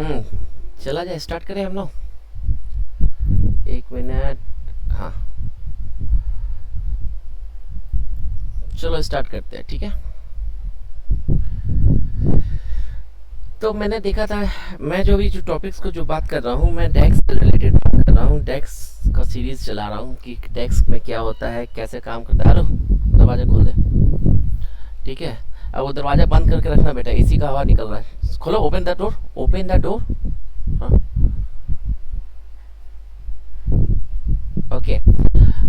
चला जाए, स्टार्ट करें हम लोग। एक मिनट। हाँ, चलो स्टार्ट करते हैं, ठीक है। तो मैंने देखा था, मैं जो भी जो टॉपिक्स को जो बात कर रहा हूँ, मैं डेक्स से रिलेटेड बात कर रहा हूँ। डेक्स का सीरीज चला रहा हूँ कि डेक्स में क्या होता है, कैसे काम करता है। हेलो, दरवाजा खोल दे, ठीक है। अब वो दरवाजा बंद करके रखना बेटा, एसी का हवा निकल रहा है। खोलो, open the door, open the door. हाँ, ओके।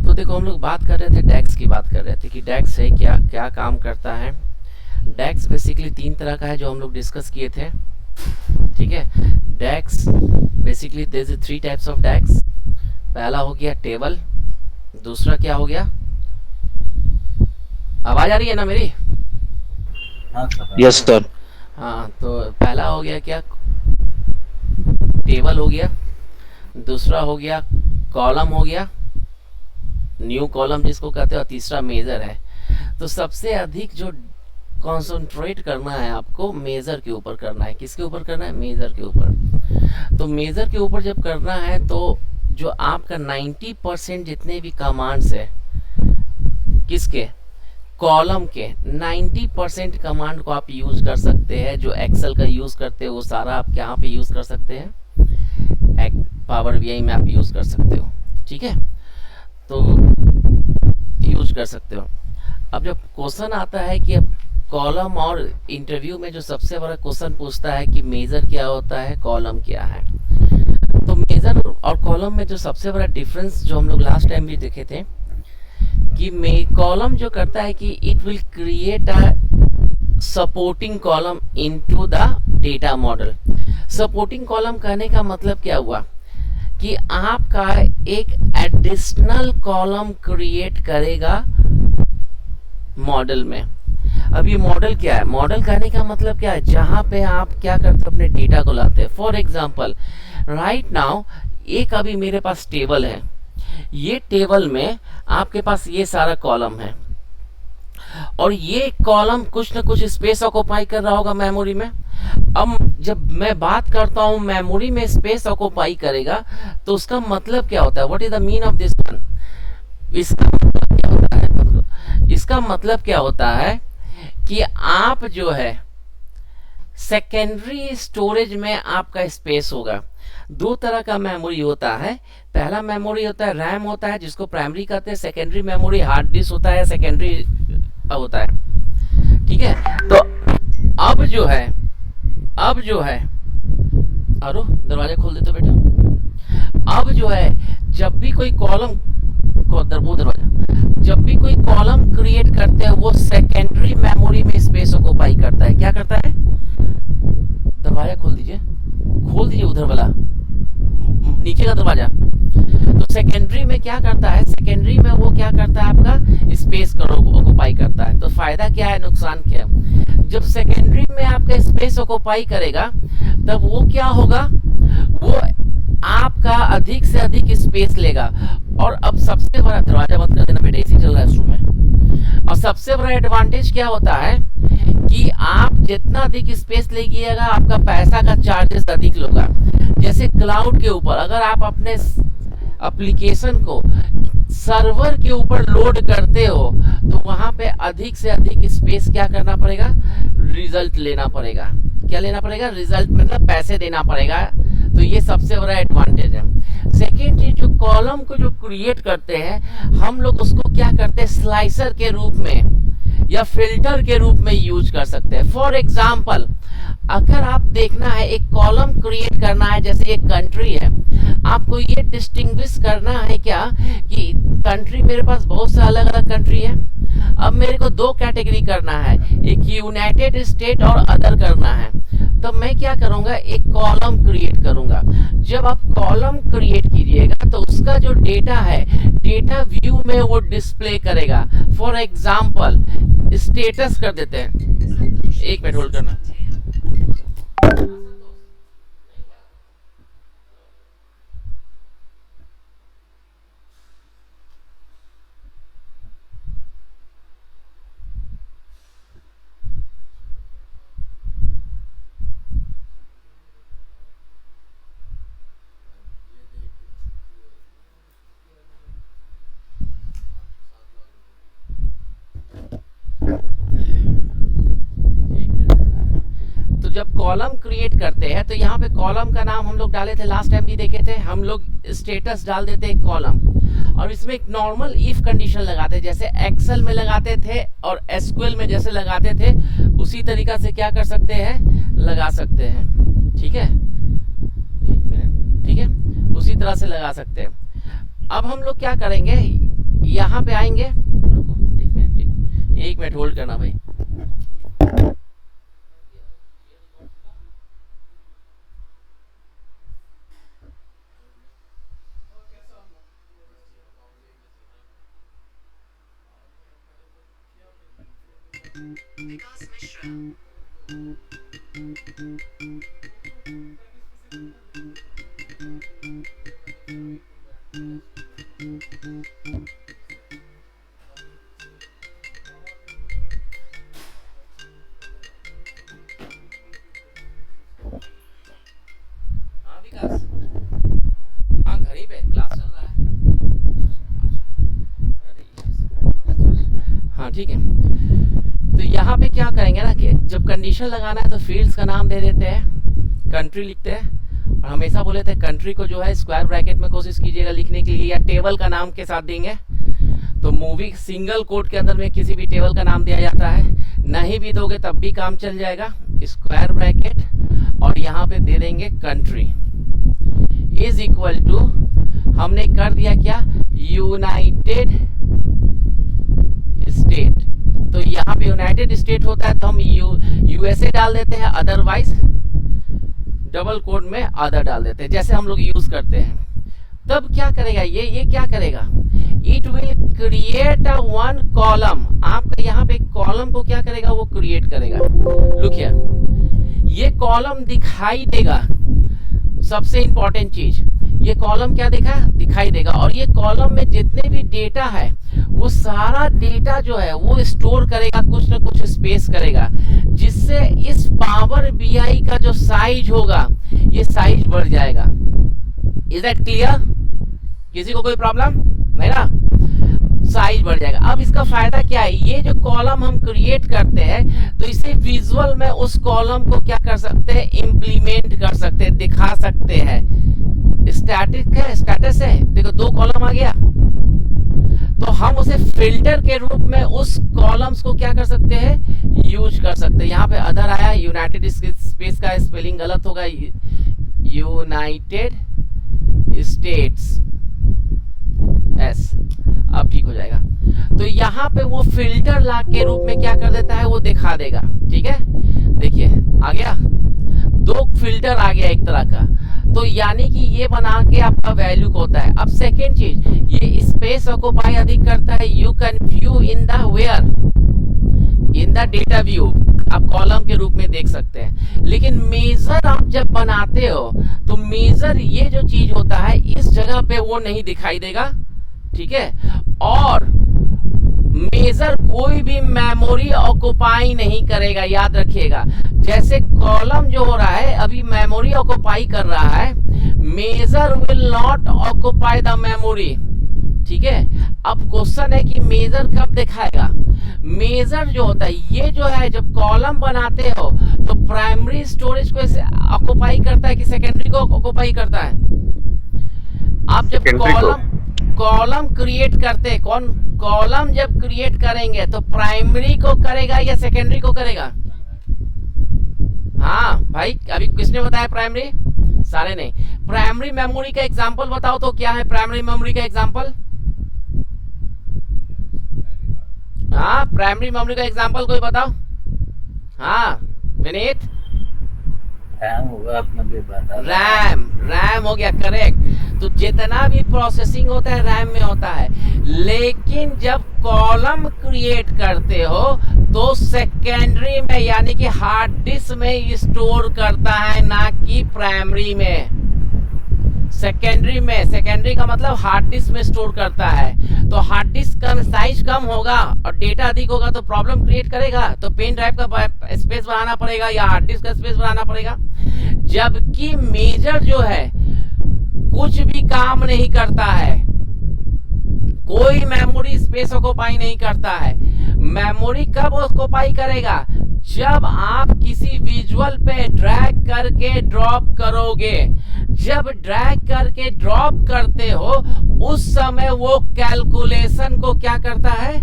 तो देखो, हम लोग बात कर रहे थे, डेक्स की बात कर रहे थे कि डेक्स है क्या, क्या काम करता है। डेक्स बेसिकली तीन तरह का है जो हम लोग डिस्कस किए थे, ठीक है। Decks basically there is three types of decks. पहला हो गया टेबल, दूसरा क्या हो गया, आवाज आ रही है ना मेरी? हाँ सर। Yes sir. हाँ, तो पहला हो गया क्या, टेबल हो गया। दूसरा हो गया कॉलम हो गया, न्यू कॉलम जिसको कहते हैं। और तीसरा मेजर है। तो सबसे अधिक जो कॉन्सेंट्रेट करना है आपको, मेजर के ऊपर करना है। किसके ऊपर करना है? मेजर के ऊपर। तो मेजर के ऊपर जब करना है तो जो आपका 90% जितने भी कमांड्स है, किसके, कॉलम के 90% कमांड को आप यूज कर सकते हैं। जो एक्सेल का यूज करते हो वो सारा आप यहाँ पे यूज कर सकते हैं, पावर बीआई में आप यूज कर सकते हो, ठीक है। तो यूज कर सकते हो। अब जब क्वेश्चन आता है कि अब कॉलम और इंटरव्यू में जो सबसे बड़ा क्वेश्चन पूछता है कि मेजर क्या होता है, कॉलम क्या है। तो मेजर और कॉलम में जो सबसे बड़ा डिफरेंस जो हम लोग लास्ट टाइम भी देखे थे कि कॉलम जो करता है कि it will create a supporting column into the data model. Supporting column कहने का मतलब क्या हुआ कि आपका एक एडिशनल कॉलम क्रिएट करेगा मॉडल में। अब ये मॉडल क्या है? मॉडल कहने का मतलब क्या है? जहां पे आप क्या करते हो, अपने डेटा को लाते हैं। फॉर एग्जांपल, राइट नाउ एक अभी मेरे पास टेबल है। ये टेबल में आपके पास ये सारा कॉलम है और ये कॉलम कुछ ना कुछ स्पेस ऑक्युपाई कर रहा होगा मेमोरी में। अब जब मैं बात करता हूं मेमोरी में स्पेस ऑक्युपाई करेगा, तो उसका मतलब क्या होता है? What is the mean of this one? इसका मतलब क्या होता है? इसका मतलब क्या होता है कि आप जो है सेकेंडरी स्टोरेज में आपका स्पेस होगा। दो तरह का मेमोरी होता है। पहला मेमोरी होता है रैम होता है, जिसको प्राइमरी कहते हैं। सेकेंडरी मेमोरी हार्ड डिस्क होता है, सेकेंडरी होता है, ठीक है। तो अब जो है, अब जो है, अरे दरवाजा खोल दे तो बेटा। अब जो है, जब भी कोई कॉलम को दरवाजा, जब भी कोई कॉलम क्रिएट करते हैं वो सेकेंडरी मेमोरी में स्पेस ऑक्युपाई करता है। क्या करता है? दरवाजा खोल दीजिए, खोल दीजिए उधर वाला, नीचे का दरवाजा। तो सेकेंडरी में क्या करता है? सेकेंडरी में वो क्या करता है? आपका स्पेस ऑक्युपाई करता है। तो फायदा क्या है, नुकसान क्या है? जब सेकेंडरी में आपका स्पेस ऑक्युपाई करेगा तब वो क्या होगा, वो आपका अधिक से अधिक स्पेस लेगा। और अब सबसे बड़ा, दरवाजा बंद कर देना बेटा, एसी चल रहा है इस रूम में। और सबसे बड़ा एडवांटेज क्या होता है कि आप जितना अधिक स्पेस लेगिएगा, आपका पैसा का चार्जेस अधिक होगा। जैसे क्लाउड के ऊपर अगर आप अपने एप्लीकेशन को सर्वर के ऊपर लोड करते हो तो वहां पे अधिक से अधिक स्पेस क्या करना पड़ेगा? रिजल्ट लेना पड़ेगा। क्या लेना पड़ेगा? रिजल्ट मतलब पैसे देना पड़ेगा। तो ये सबसे बड़ा एडवांटेज है। सेकेंड चीज, जो कॉलम को जो क्रिएट करते हैं हम लोग उसको क्या करते हैं? स्लाइसर के रूप में या फिल्टर के रूप में यूज कर सकते हैं। फॉर एग्जाम्पल, अगर आप देखना है एक कॉलम क्रिएट करना है, जैसे एक कंट्री है, आपको ये डिस्टिंग्विश करना है क्या कि कंट्री, मेरे पास बहुत से अलग अलग कंट्री है। अब मेरे को दो कैटेगरी करना है, एक यूनाइटेड स्टेट और अदर करना है। तो मैं क्या करूंगा? एक कॉलम क्रिएट करूंगा। जब आप कॉलम क्रिएट कीजिएगा तो उसका जो डेटा है, डेटा व्यू में वो डिस्प्ले करेगा। फॉर एग्जाम्पल, स्टेटस कर देते हैं, एक मिनट होल्ड करना। जब कॉलम क्रिएट करते हैं तो यहाँ पे कॉलम का नाम हम लोग डाले थे, लास्ट टाइम भी देखे थे हम लोग, स्टेटस डाल देते हैं कॉलम, और इसमें एक नॉर्मल इफ कंडीशन लगाते, जैसे एक्सेल में लगाते थे और एसक्यूएल में जैसे लगाते थे, उसी तरीका से क्या कर सकते हैं, लगा सकते हैं। ठीक है, एक मिनट, ठीक है, उसी तरह से लगा सकते हैं। अब हम लोग क्या करेंगे, यहाँ पे आएंगे, रुको एक मिनट होल्ड करना भाई। हाँ विकास, हाँ घर ही पे क्लास चल रहा है। हाँ ठीक है, तो यहाँ पे क्या करेंगे ना कि जब कंडीशन लगाना है तो फील्ड्स का नाम दे देते हैं, कंट्री लिखते हैं, और हमेशा बोले थे कंट्री को जो है स्क्वायर ब्रैकेट में कोशिश कीजिएगा लिखने के लिए, या टेबल का नाम के साथ देंगे। तो मूवी सिंगल कोट के अंदर में किसी भी टेबल का नाम दिया जाता है, नहीं भी दोगे तब भी काम चल जाएगा, स्क्वायर ब्रैकेट, और यहाँ पे दे देंगे कंट्री इज इक्वल टू, हमने कर दिया क्या, यूनाइटेड स्टेट। तो यहाँ पे यूनाइटेड स्टेट होता है तो हम यूएसए डाल देते हैं, अदरवाइज डबल कोड में अदर डाल देते हैं, जैसे हम लोग यूज करते हैं। तब क्या करेगा ये क्या करेगा, it will create a one column, आपका यहाँ पे कॉलम को क्या करेगा, वो क्रिएट करेगा। लुक हियर, ये कॉलम दिखाई देगा, सबसे इंपॉर्टेंट चीज, ये कॉलम क्या दिखाई देगा, और ये कॉलम में जितने भी डेटा है वो सारा डेटा जो है वो स्टोर करेगा, कुछ ना कुछ स्पेस करेगा, जिससे इस पावर बीआई का जो साइज होगा ये साइज बढ़ जाएगा। Is that clear? किसी को कोई प्रॉब्लम नहीं ना? साइज बढ़ जाएगा। अब इसका फायदा क्या है, ये जो कॉलम हम क्रिएट करते हैं तो इसे विजुअल में उस कॉलम को क्या कर सकते हैं, इम्प्लीमेंट कर सकते हैं, दिखा सकते हैं। स्टैटिक है, स्टेटस है, देखो दो कॉलम आ गया, तो हम उसे फिल्टर के रूप में उस कॉलम्स को क्या कर सकते हैं, यूज कर सकते हैं। यहाँ पे अदर आया, यूनाइटेड स्पेस का स्पेलिंग गलत होगा, यूनाइटेड स्टेट्स एस, अब ठीक हो जाएगा। तो यहाँ पे वो फिल्टर ला के रूप में क्या कर देता है, वो दिखा देगा। ठीक है, देखिए आ गया, दो फिल्टर आ गया एक तरह का, तो यानी कि ये बना के आपका वैल्यू को होता है। अब सेकेंड चीज, ये स्पेस ऑक्युपाई अधिक करता है, you can view in the where, in the data view, आप कॉलम के रूप में देख सकते हैं। लेकिन मेजर आप जब बनाते हो तो मेजर ये जो चीज होता है इस जगह पे वो नहीं दिखाई देगा। ठीक है, और मेजर कोई भी मेमोरी ऑक्युपाई नहीं करेगा, याद रखिएगा। जैसे कॉलम जो हो रहा है अभी मेमोरी ऑक्युपाई कर रहा है, measure will not occupy the memory. ठीक है, अब क्वेश्चन है कि मेजर कब दिखाएगा। मेजर जो होता है, ये जो है जब कॉलम बनाते हो तो प्राइमरी स्टोरेज को ऑक्युपाई करता है कि सेकेंडरी को ऑक्युपाई करता है। आप जब कॉलम क्रिएट करते हैं, कॉलम जब क्रिएट करेंगे तो प्राइमरी को करेगा या सेकेंडरी को करेगा? हाँ भाई, अभी किसने बताया प्राइमरी? सारे नहीं। प्राइमरी मेमोरी का एग्जांपल बताओ तो क्या है प्राइमरी मेमोरी का एग्जांपल? हाँ, प्राइमरी मेमोरी का एग्जांपल कोई बताओ। हाँ विनीत, रैम होगा अपना भी बता। रैम हो गया, करेक्ट। तो जितना भी प्रोसेसिंग होता है रैम में होता है, लेकिन जब कॉलम क्रिएट करते हो तो सेकेंडरी में यानी कि हार्ड डिस्क में स्टोर करता है, ना कि प्राइमरी में। सेकेंडरी का मतलब हार्ड डिस्क में स्टोर करता है। तो हार्ड डिस्क का साइज कम होगा और डेटा अधिक होगा तो प्रॉब्लम क्रिएट करेगा, तो पेन ड्राइव का स्पेस बढ़ाना पड़ेगा या हार्ड डिस्क का स्पेस बढ़ाना पड़ेगा। जबकि मेजर जो है कुछ भी काम नहीं करता है, कोई मेमोरी स्पेस ऑक्युपाई नहीं करता है। मेमोरी कब ऑक्युपाई करेगा? जब आप किसी विजुअल पे ड्रैग करके ड्रॉप करोगे, जब ड्रैग करके ड्रॉप करते हो उस समय वो कैलकुलेशन को क्या करता है,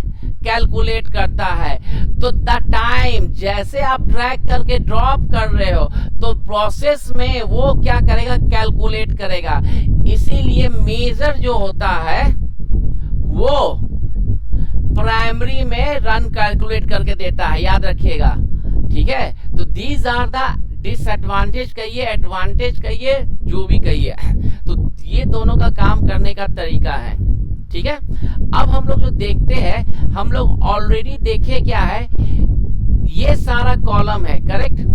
कैलकुलेट करता है। तो द टाइम जैसे आप ड्रैग करके ड्रॉप कर रहे हो तो प्रोसेस में वो क्या करेगा, कैलकुलेट करेगा। इसीलिए मेजर जो होता है वो प्राइमरी में रन कैलकुलेट करके देता है, याद रखिएगा, ठीक है। तो दीज आर द डिसएडवांटेज कहिए, एडवांटेज कहिए, जो भी कहिए, तो ये दोनों का काम करने का तरीका है, ठीक है। अब हम लोग जो देखते हैं, हम लोग ऑलरेडी देखे क्या है, ये सारा कॉलम है, करेक्ट।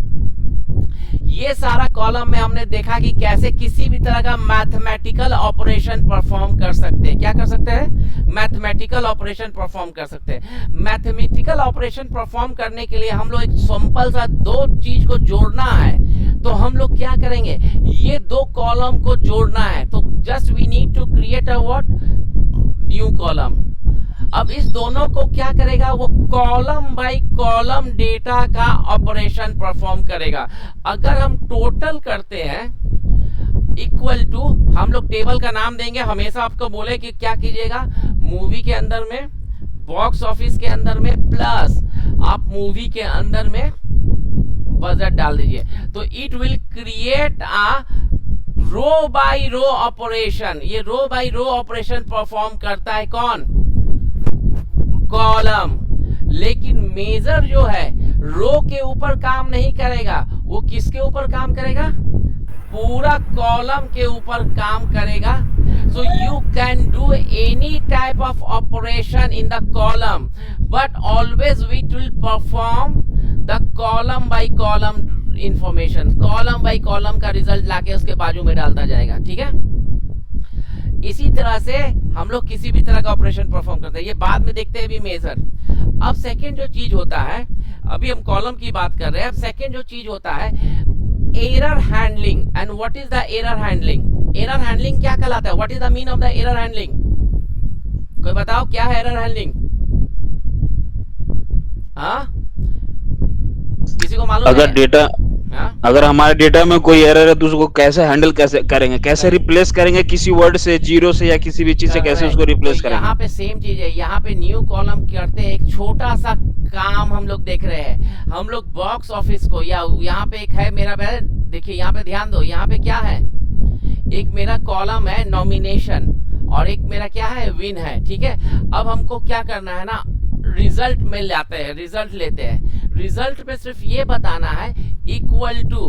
ये सारा कॉलम में हमने देखा कि कैसे किसी भी तरह का मैथमेटिकल ऑपरेशन परफॉर्म कर सकते हैं। क्या कर सकते हैं, मैथमेटिकल ऑपरेशन परफॉर्म कर सकते हैं। मैथमेटिकल ऑपरेशन परफॉर्म करने के लिए हम लोग एक सिंपल सा दो चीज को जोड़ना है। तो हम लोग क्या करेंगे, ये दो कॉलम को जोड़ना है। तो just we need to create a what, new column. अब इस दोनों को क्या करेगा, वो कॉलम बाय कॉलम डेटा का ऑपरेशन परफॉर्म करेगा। अगर हम टोटल करते हैं इक्वल टू, हम लोग टेबल का नाम देंगे, हमेशा आपको बोले कि क्या कीजिएगा, मूवी के अंदर में, बॉक्स ऑफिस के अंदर में, प्लस आप मूवी के अंदर में बजट डाल दीजिए। तो it will create a row by row operation. ये row by row operation perform करता है कौन, कॉलम। लेकिन मेजर जो है रो के ऊपर काम नहीं करेगा, वो किसके ऊपर काम करेगा, पूरा कॉलम के ऊपर काम करेगा। So you can do any type of operation in the column, but always we will perform the column by column information. Column by column का रिजल्ट लाके उसके बाजू में डालता जाएगा, ठीक है। इसी तरह से हम लोग किसी भी तरह का ऑपरेशन परफॉर्म करते हैं, ये बाद में देखते हैं भी मेजर। अब सेकंड जो चीज होता है, अभी हम कॉलम की बात कर रहे हैं, अब सेकंड जो चीज होता है error handling. And what is the error handling, error handling क्या कहलाता है, what is the mean of the error handling, कोई बताओ क्या है एरर हैंडलिंग, हाँ किसी को मालूम अगर है? डेटा, हाँ? अगर हमारे डेटा में कोई एरर है तो उसको कैसे हैंडल कैसे करेंगे, कैसे रिप्लेस करेंगे, किसी वर्ड से, जीरो से या किसी भी चीज से कैसे उसको रिप्लेस तो यहाँ करेंगे। पे सेम चीज है, यहाँ पे न्यू कॉलम करते हैं, एक छोटा सा काम हम लोग देख रहे हैं। हम लोग बॉक्स ऑफिस को, या यहाँ पे एक है मेरा, देखिए यहाँ पे ध्यान दो, यहाँ पे क्या है, एक मेरा कॉलम है नॉमिनेशन और एक मेरा क्या है, विन है, ठीक है। अब हमको क्या करना है ना, रिजल्ट में लाते हैं, रिजल्ट लेते हैं। रिजल्ट में सिर्फ ये बताना है इक्वल टू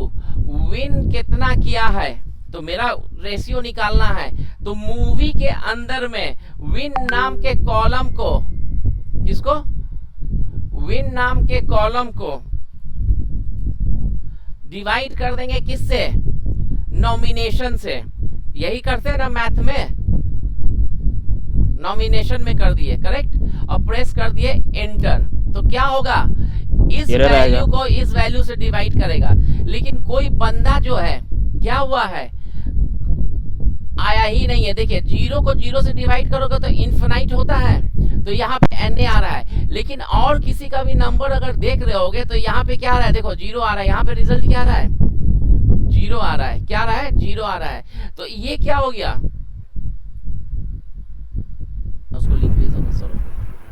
विन कितना किया है, तो मेरा रेशियो निकालना है। तो मूवी के अंदर में विन नाम के कॉलम को, किसको, विन नाम के कॉलम को डिवाइड कर देंगे किससे, नॉमिनेशन से। यही करते हैं ना मैथ में, नॉमिनेशन में कर दिए, करेक्ट, और प्रेस कर दिए एंटर। तो क्या होगा, इस वैल्यू को इस वैल्यू से डिवाइड करेगा। लेकिन कोई बंदा जो है, क्या हुआ है, आया ही नहीं है। देखिए जीरो को जीरो से डिवाइड करोगे तो इन्फिनाइट होता है, तो यहाँ पे एन आ रहा है। लेकिन और किसी का भी नंबर अगर देख रहे होगे तो यहाँ पे क्या आ रहा है, देखो जीरो आ रहा है, यहाँ पे रिजल्ट क्या आ रहा है, जीरो आ रहा है, क्या आ रहा है, जीरो आ रहा है। तो ये क्या हो गया, उसको लिंक भेज दो,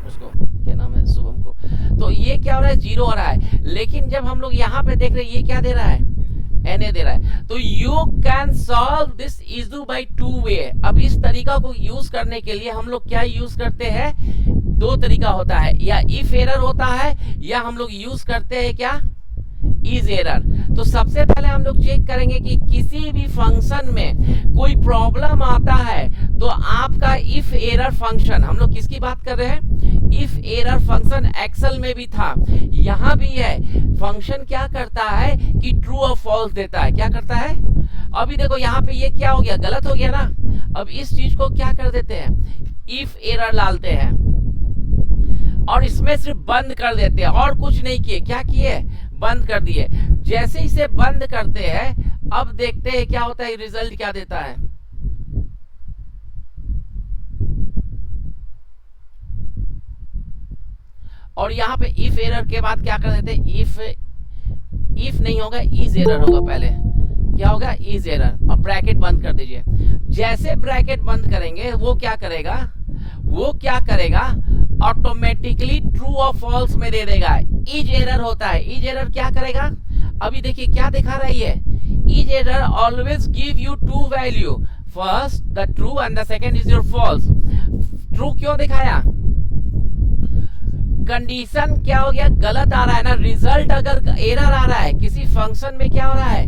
उसको क्या नाम है, शुभम को। तो ये क्या हो रहा है, जीरो आ रहा है। लेकिन जब हम लोग यहाँ पे देख रहे हैं, ये क्या दे रहा है, एन दे रहा है। तो you can solve this issue by two way. अब इस तरीका को यूज करने के लिए हम लोग क्या यूज करते हैं, दो तरीका होता है, या इफ एरर होता है, या हम लोग यूज करते हैं क्या, इज एरर। तो सबसे पहले हम लोग चेक करेंगे कि किसी भी फंक्शन में कोई प्रॉब्लम आता है तो आपका इफ एरर फंक्शन, हम लोग किसकी बात कर रहे हैं, इफ एरर फंक्शन एक्सेल में भी था, यहाँ भी है। फंक्शन क्या करता है कि ट्रू और फॉल्स देता है, क्या करता है। अभी देखो यहाँ पे ये क्या हो गया, गलत हो गया ना। अब इस चीज को क्या कर देते हैं, इफ एरर डालते हैं और इसमें सिर्फ बंद कर देते हैं, और कुछ नहीं किए, क्या किए, बंद कर दिए। जैसे इसे बंद करते हैं, अब देखते हैं क्या होता है, रिजल्ट क्या देता है। और यहाँ पे इफ एरर के बाद क्या कर देते, इफ नहीं होगा इज एरर होगा, पहले क्या होगा इज एरर, और ब्रैकेट बंद कर दीजिए। जैसे ब्रैकेट बंद करेंगे वो क्या करेगा, ऑटोमेटिकली ट्रू और फॉल्स में दे देगा। इज एरर होता है, इज एरर क्या करेगा, अभी देखिए क्या दिखा रही है, is error always give you two value, first the true and the second is your false. True क्यों दिखाया, कंडीशन क्या हो गया, गलत आ रहा है ना, रिजल्ट अगर एरर आ रहा है किसी फंक्शन में, क्या हो रहा है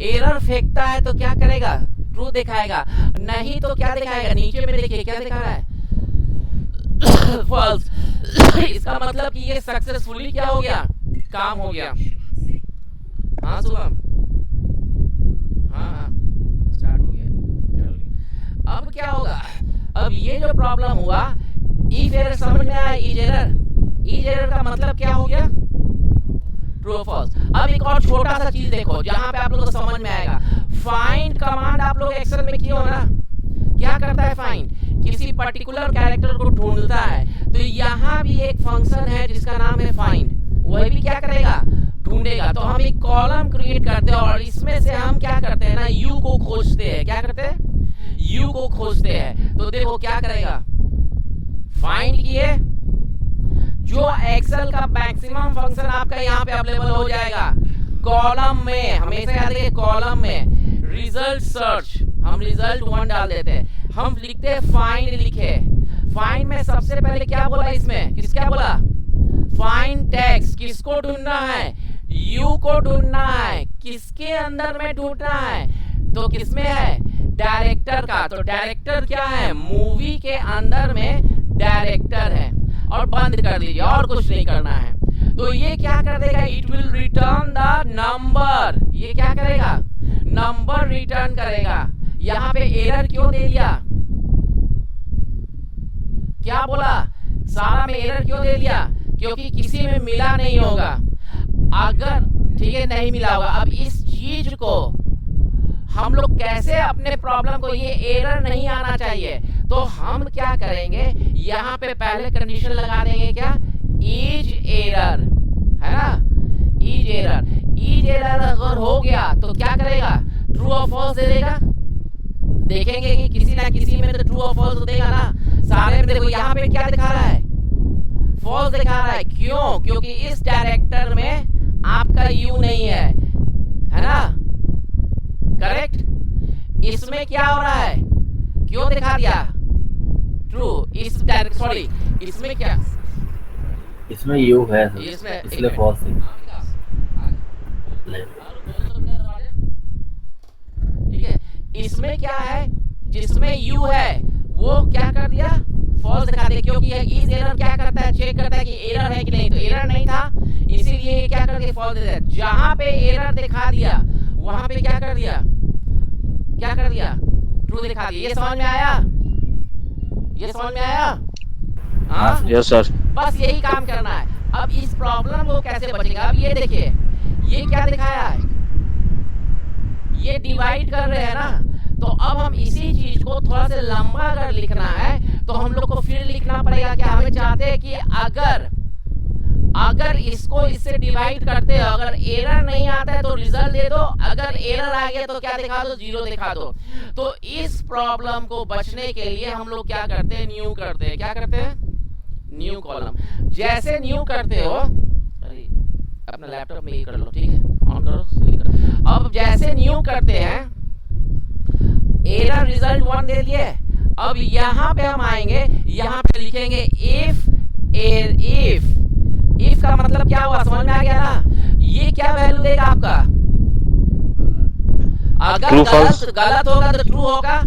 एरर फेंकता है तो क्या करेगा, ट्रू दिखाएगा, नहीं तो क्या दिखाएगा, नीचे में देखिए क्या दिखा रहा है फॉल्स। इसका मतलब कि ये सक्सेसफुली क्या हो गया, काम हो गया। हाँ शुभम, हाँ स्टार्ट हो गया, चलो अब क्या होगा, अब ये जो प्रॉब्लम हुआ, इफ एरर समझ में आया, इज एरर का मतलब क्या हो गया, ट्रू फॉल्स। अब एक और छोटा सा चीज देखो जहां पे आप लोगों को समझ में आएगा, फाइंड कमांड आप लोग एक्सेल में किए हो ना, क्या करता है फाइंड, किसी पर्टिकुलर कैरेक्टर को ढूंढता है, तो यहाँ भी एक फंक्शन है जिसका नाम है फाइंड, वह भी क्या करेगा, ढूंढेगा। तो हम एक कॉलम क्रिएट करते हैं और इसमें से हम क्या करते हैं ना, यू को खोजते हैं, क्या करते हैं, यू को खोजते हैं। तो देखो क्या करेगा, फाइंड किए, जो एक्सेल का मैक्सिमम फंक्शन आपका यहाँ पे अवेलेबल हो जाएगा कॉलम में, हमेशा याद रखिए कॉलम में, रिजल्ट सर्च, हम रिजल्ट 1 डाल देते हैं, हम लिखते हैं फाइंड, लिखे फाइंड में सबसे पहले क्या बोला, इसमें क्या बोला, फाइंड टेक्स्ट, किसको ढूंढना है, यू को ढूंढना है, किसके अंदर में ढूंढना है, तो किसमें है, डायरेक्टर का, तो डायरेक्टर क्या है, मूवी के अंदर में डायरेक्टर है, और बंद कर दीजिए, और कुछ नहीं करना है। तो ये क्या कर देगा, it will return the number, ये क्या करेगा, नंबर रिटर्न करेगा। यहाँ पे एरर क्यों दे दिया, क्या बोला, सारा में एरर क्यों दे दिया, क्योंकि किसी में मिला नहीं होगा, अगर ठीक है नहीं मिला होगा। अब इस चीज को हम लोग कैसे अपने प्रॉब्लम को, ये एरर नहीं आना चाहिए, तो हम क्या करेंगे, यहाँ पे पहले कंडीशन लगा देंगे, क्या, इज एरर, है ना, इज एरर अगर हो गया तो क्या करेगा, ट्रू और फॉल्स दे देगा। देखेंगे कि किसी ना किसी में तो ट्रू और फॉल्स देगा ना, सारे में देखो यहाँ पे क्या दिखा रहा है, फॉल्स दिखा रहा है, क्यों, क्योंकि इस डायरेक्टर में आपका यू नहीं है ना, करेक्ट। इसमें क्या हो रहा है, क्यों दिखा दिया ट्रू, इस डायरेक्ट, सॉरी इसमें क्या, इसमें यू है इसमें इसलिए फॉल्स है। ठीक है, इसमें क्या है, जिसमें यू है वो क्या कर दिया, फॉल्स दिखा दिया, क्योंकि इस एरर क्या करता है, चेक करता है कि एरर है कि नहीं, तो एरर नहीं था, इसीलिए ये क्या कर दिया, फॉल्स दे दिया। जहां पे एरर दिखा दिया वहां पे क्या कर दिया, ट्रू दिखा दिया। ये समझ में आया, ये समझ में आया, हाँ यस सर, बस यही काम करना है। अब इस प्रॉब्लम को कैसे बचेगा, अब ये देखिए ये क्या दिखाया है, ये डिवाइड कर रहे हैं ना, तो अब हम इसी चीज को थोड़ा सा लंबा अगर लिखना है तो हम लोग को फिर लिखना पड़ेगा, क्या हमें चाहते हैं कि अगर इसको इससे डिवाइड करते हो, अगर एरर नहीं आता है तो रिजल्ट दे दो, अगर एरर आ गया तो क्या दिखा दो, 0 दिखा दो। तो इस प्रॉब्लम को बचने के लिए हम लोग क्या करते हैं, न्यू करते हैं, क्या करते हैं, न्यू कॉलम। जैसे न्यू करते हो, अरे अपना लैपटॉप में ये कर लो, ठीक है, ऑन करो। अब जैसे न्यू करते हैं, एरर रिजल्ट 1 दे दिए, अब यहाँ पे हम आएंगे, यहाँ पे लिखेंगे इफ का मतलब क्या हुआ, समझ में आ गया ना, ये क्या वैल्यू देगा आपका, अगर गलत होगा तो ट्रू होगा,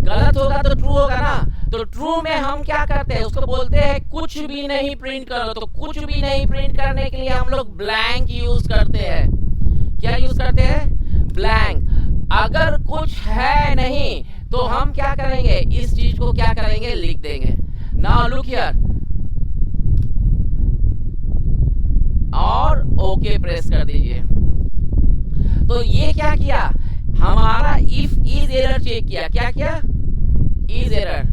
गलत होगा तो ट्रू होगा ना। तो ट्रू में हम क्या करते हैं, उसको बोलते हैं कुछ भी नहीं प्रिंट करो। तो कुछ भी नहीं प्रिंट करने के लिए हम लोग ब्लैंक यूज करते हैं, क्या यूज करते हैं, ब्लैंक। अगर कुछ है नहीं तो हम क्या करेंगे, इस चीज को क्या करेंगे, लिख देंगे। नाउ लुक हियर, और ओके प्रेस कर दीजिए। तो ये क्या किया, हमारा इफ इज एरर चेक किया, क्या किया, इज एरर।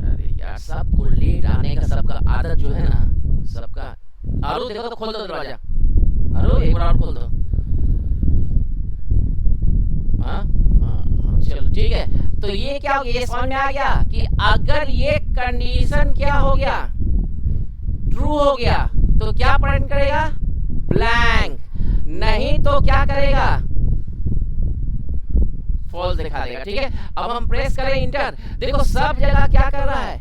अरे यार सबको लेट आने का, सबका आदत जो है ना, सबका। आरू देखो तो खोल दो दरवाजा, आरू एक बार और खोल दो। हाँ चलो ठीक है। तो ये क्या हो गया, ये समझ में आ गया कि अगर ये कंडीशन क्या हो गया, ट्रू हो गया, तो क्या प्रिंट करेगा, ब्लैंक। नहीं तो क्या करेगा, फॉल्स दिखा देगा। ठीक है, अब हम प्रेस करें इंटर, देखो सब जगह क्या कर रहा है,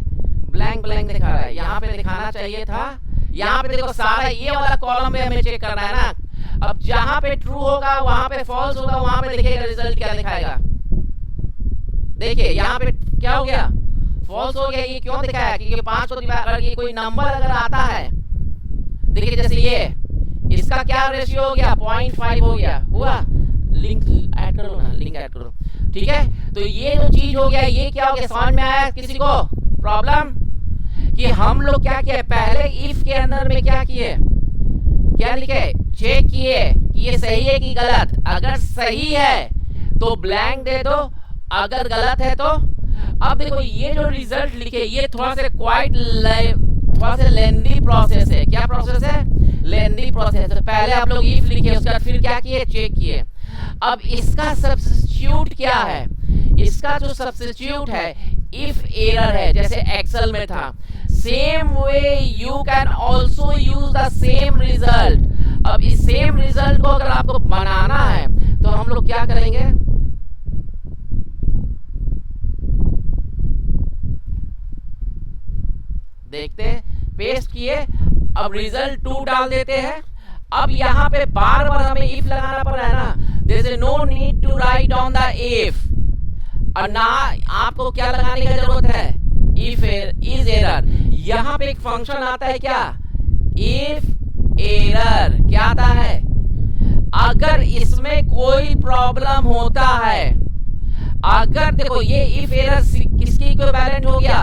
ब्लैंक ब्लैंक दिखा रहा है। यहाँ पे दिखाना चाहिए था, यहाँ पे देखो सारा ये वाला कॉलम पे हमें चेक करना है ना। अब जहां पे ट्रू होगा वहां पे फॉल्स होगा, वहां पे देखिएगा रिजल्ट क्या दिखाएगा। देखिए यहाँ पे क्या हो गया, फॉल्स हो गया। ये क्यों दिखाया, क्योंकि 5 को अगर ये कोई नंबर अगर आता है, देखिए जैसे ये, इसका क्या रेशियो हो गया, 0.5 हो गया, हुआ। लिंक ऐड करो ना, लिंक ऐड करो। ठीक है, तो ये जो चीज हो गया, ये क्या हो गया, समझ में आया किसी को प्रॉब्लम? कि हम लोग क्या किए, पहले इफ के अंदर में क्या किए, क्या लिखे, चेक किए कि ये सही है कि गलत। अगर सही है तो ब्लैंक दे दो, अगर गलत है तो। अब देखो ये जो रिजल्ट लिखे, ये थोड़ा सा लेंदी प्रोसेस है। क्या प्रोसेस है, लेंदी प्रोसेस है। पहले आप लोग इफ लिखे, उसके बाद फिर क्या किए, चेक किए। अब इसका सब्स्टिट्यूट क्या है, इसका जो सब्स्टिट्यूट है इफ एरर है, जैसे एक्सेल में था। Same way you can also use the same result. अब इस सेम रिजल्ट को अगर आपको बनाना है तो हम लोग क्या करेंगे, देखते हैं, पेस्ट किए, अब रिजल्ट 2 डाल देते हैं। अब यहाँ पे बार बार हमें इफ लगाना पड़ रहा है ना, there is no need to write down the if. और ना आपको क्या लगाने की जरूरत है, इफ इज एरर। यहाँ पे एक फंक्शन आता है क्या, इफ एरर। क्या आता है, अगर इसमें कोई प्रॉब्लम होता है, अगर देखो ये इफ एरर किसकी इक्विवेलेंट हो गया,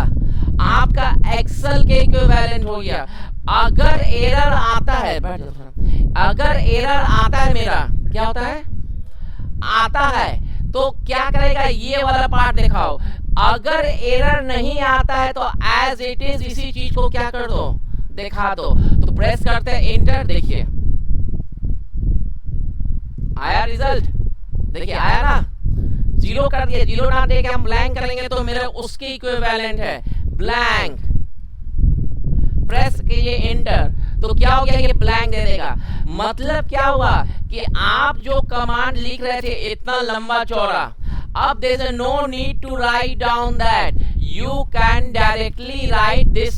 आपका एक्सेल के इक्विवेलेंट हो गया। अगर एरर आता है, अगर एरर आता है, मेरा क्या होता है, आता है, तो क्या करेगा, ये वाला पार्ट दिखाओ। अगर एरर नहीं आता है तो एज इट इज इसी चीज को क्या कर दो, दिखा दो। तो प्रेस करते हैं इंटर, देखिए आया रिजल्ट, देखिए आया ना, 0 कर दिया। 0 ना देके हम ब्लैंक करेंगे तो मेरा उसके इक्विवेलेंट है ब्लैंक। प्रेस कीजिए इंटर, तो क्या हो गया, ये ब्लैंक दे देगा। मतलब क्या हुआ कि आप जो कमांड लिख रहे थे इतना लंबा चौड़ा, अब there is no need to write down that, you can directly write this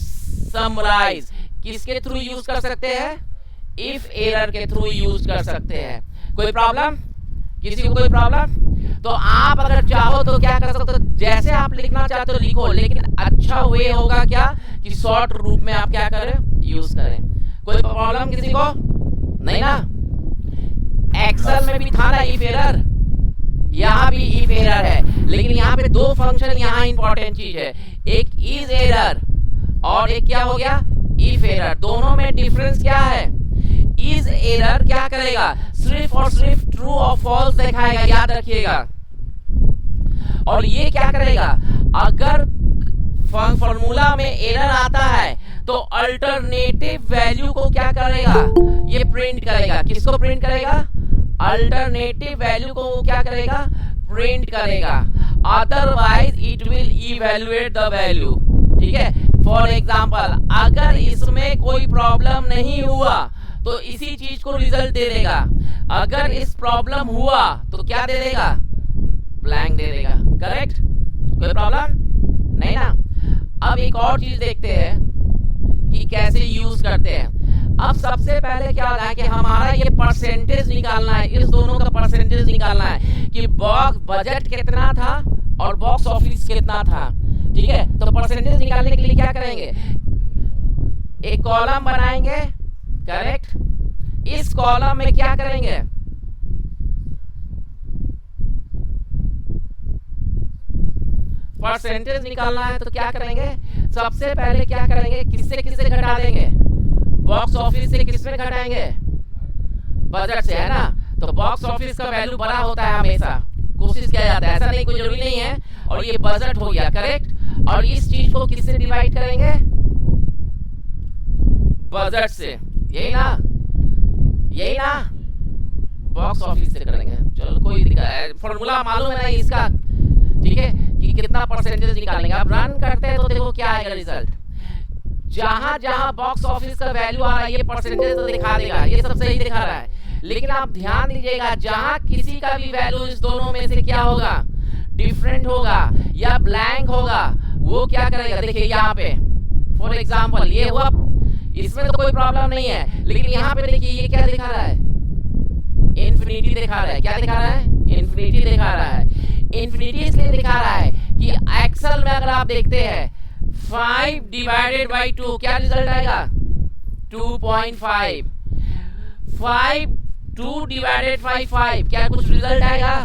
summarize. किसके थ्रू यूज कर सकते हैं, इफ एरर के थ्रू यूज कर सकते हैं। कोई प्रॉब्लम, किसी को कोई प्रॉब्लम? तो आप अगर चाहो तो क्या कर सकते हो, जैसे आप लिखना चाहते हो लिखो, लेकिन अच्छा वे होगा क्या कि शॉर्ट रूप में आप क्या करें, यूज करें। कोई प्रॉब्लम किसी को नहीं ना? एक्सेल में भी था ना इफ एरर, यहाँ भी इफ एरर है, लेकिन यहाँ पे 2 फंक्शन यहाँ इंपॉर्टेंट चीज है, एक इज एरर और एक क्या हो गया, इफ एरर। दोनों में डिफरेंस क्या है, इज एरर क्या करेगा, सिर्फ और सिर्फ ट्रू और फॉल्स दिखाएगा, याद रखिएगा। और ये क्या करेगा, अगर फॉर्मूला में एरर आता है तो अल्टरनेटिव वैल्यू को क्या करेगा, ये प्रिंट करेगा। किसको प्रिंट करेगा, अल्टरनेटिव वैल्यू को क्या करेगा, प्रिंट करेगा। Otherwise it will evaluate the value. ठीक है, फॉर एग्जांपल अगर इसमें कोई प्रॉब्लम नहीं हुआ तो इसी चीज को रिजल्ट दे देगा। अगर इस प्रॉब्लम हुआ तो क्या दे देगा, ब्लैंक दे देगा। करेक्ट, कोई प्रॉब्लम नहीं ना? अब एक और चीज देखते हैं कि कैसे यूज करते हैं। अब सबसे पहले क्या होता है कि हमारा ये परसेंटेज निकालना है, इस दोनों का परसेंटेज निकालना है कि बॉक्स बजट कितना था और बॉक्स ऑफिस कितना था। ठीक है, तो परसेंटेज निकालने के लिए क्या करेंगे, एक कॉलम बनाएंगे। करेक्ट, इस कॉलम में क्या करेंगे, परसेंटेज निकालना है तो क्या करेंगे, सबसे पहले क्या करेंगे, किससे किससे घटा देंगे, बॉक्स ऑफिस से किसमें घटाएंगे, बजट से, है ना? तो बॉक्स ऑफिस का वैल्यू बड़ा होता है हमेशा, कोशिश किया जाता है, ऐसा नहीं कोई जरूरी नहीं है। और ये बजट हो गया। करेक्ट, और इस चीज को किससे डिवाइड करेंगे, बजट से, यही ना, यही ना, बॉक्स ऑफिस से करेंगे। चलो कोई दिक्कत, फॉर्मूला मालूम है ना इसका, ठीक है, कि कितना परसेंटेज निकालेंगे। अब रन करते हैं तो देखो क्या आएगा रिजल्ट। जहां जहां बॉक्स ऑफिस का वैल्यू आ रहा है ये परसेंटेज तो दिखा देगा, ये सब सही दिखा रहा है। लेकिन आप ध्यान दीजिएगा जहां किसी का भी वैल्यू इस दोनों में से क्या होगा, डिफरेंट होगा या ब्लैंक होगा, वो क्या करेगा। देखिए यहाँ पे फॉर एग्जाम्पल ये हुआ, इसमें तो कोई प्रॉब्लम नहीं है, लेकिन यहाँ पे देखिए ये क्या दिखा रहा है, इन्फिनिटी दिखा रहा है। क्या दिखा रहा है, इन्फिनिटी दिखा रहा है। इन्फिनिटी इसलिए दिखा रहा है कि एक्सेल में अगर आप देखते हैं 5 डिवाइडेड बाई 2 क्या रिजल्ट आएगा, 2.5। 5 2 डिवाइडेड बाई 5 क्या कुछ रिजल्ट आएगा,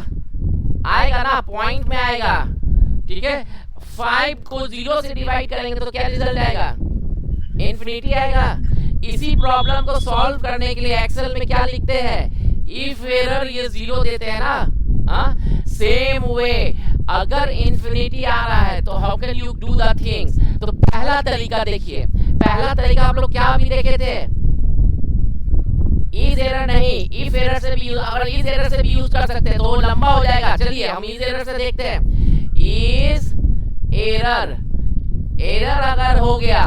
आएगा ना, पॉइंट में आएगा, ठीक है। 5 को 0 से डिवाइड करेंगे तो क्या रिजल्ट आएगा, इन्फिनिटी आएगा। इसी प्रॉब्लम को सॉल्व करने के लिए एक्सेल में क्या लिखते हैं, इफ एरर ये 0 देते हैं ना, सेम वे अगर इन्फिनिटी आ रहा है तो how can you do the things. तो पहला तरीका देखिए, पहला तरीका आप लोग क्या अभी देखे थे, इज एरर नहीं, इफ एरर से भी यूज, अगर इज एरर से भी यूज कर सकते हैं तो वो लंबा हो जाएगा। चलिए हम इज एरर से देखते हैं। इज एरर, एरर अगर हो गया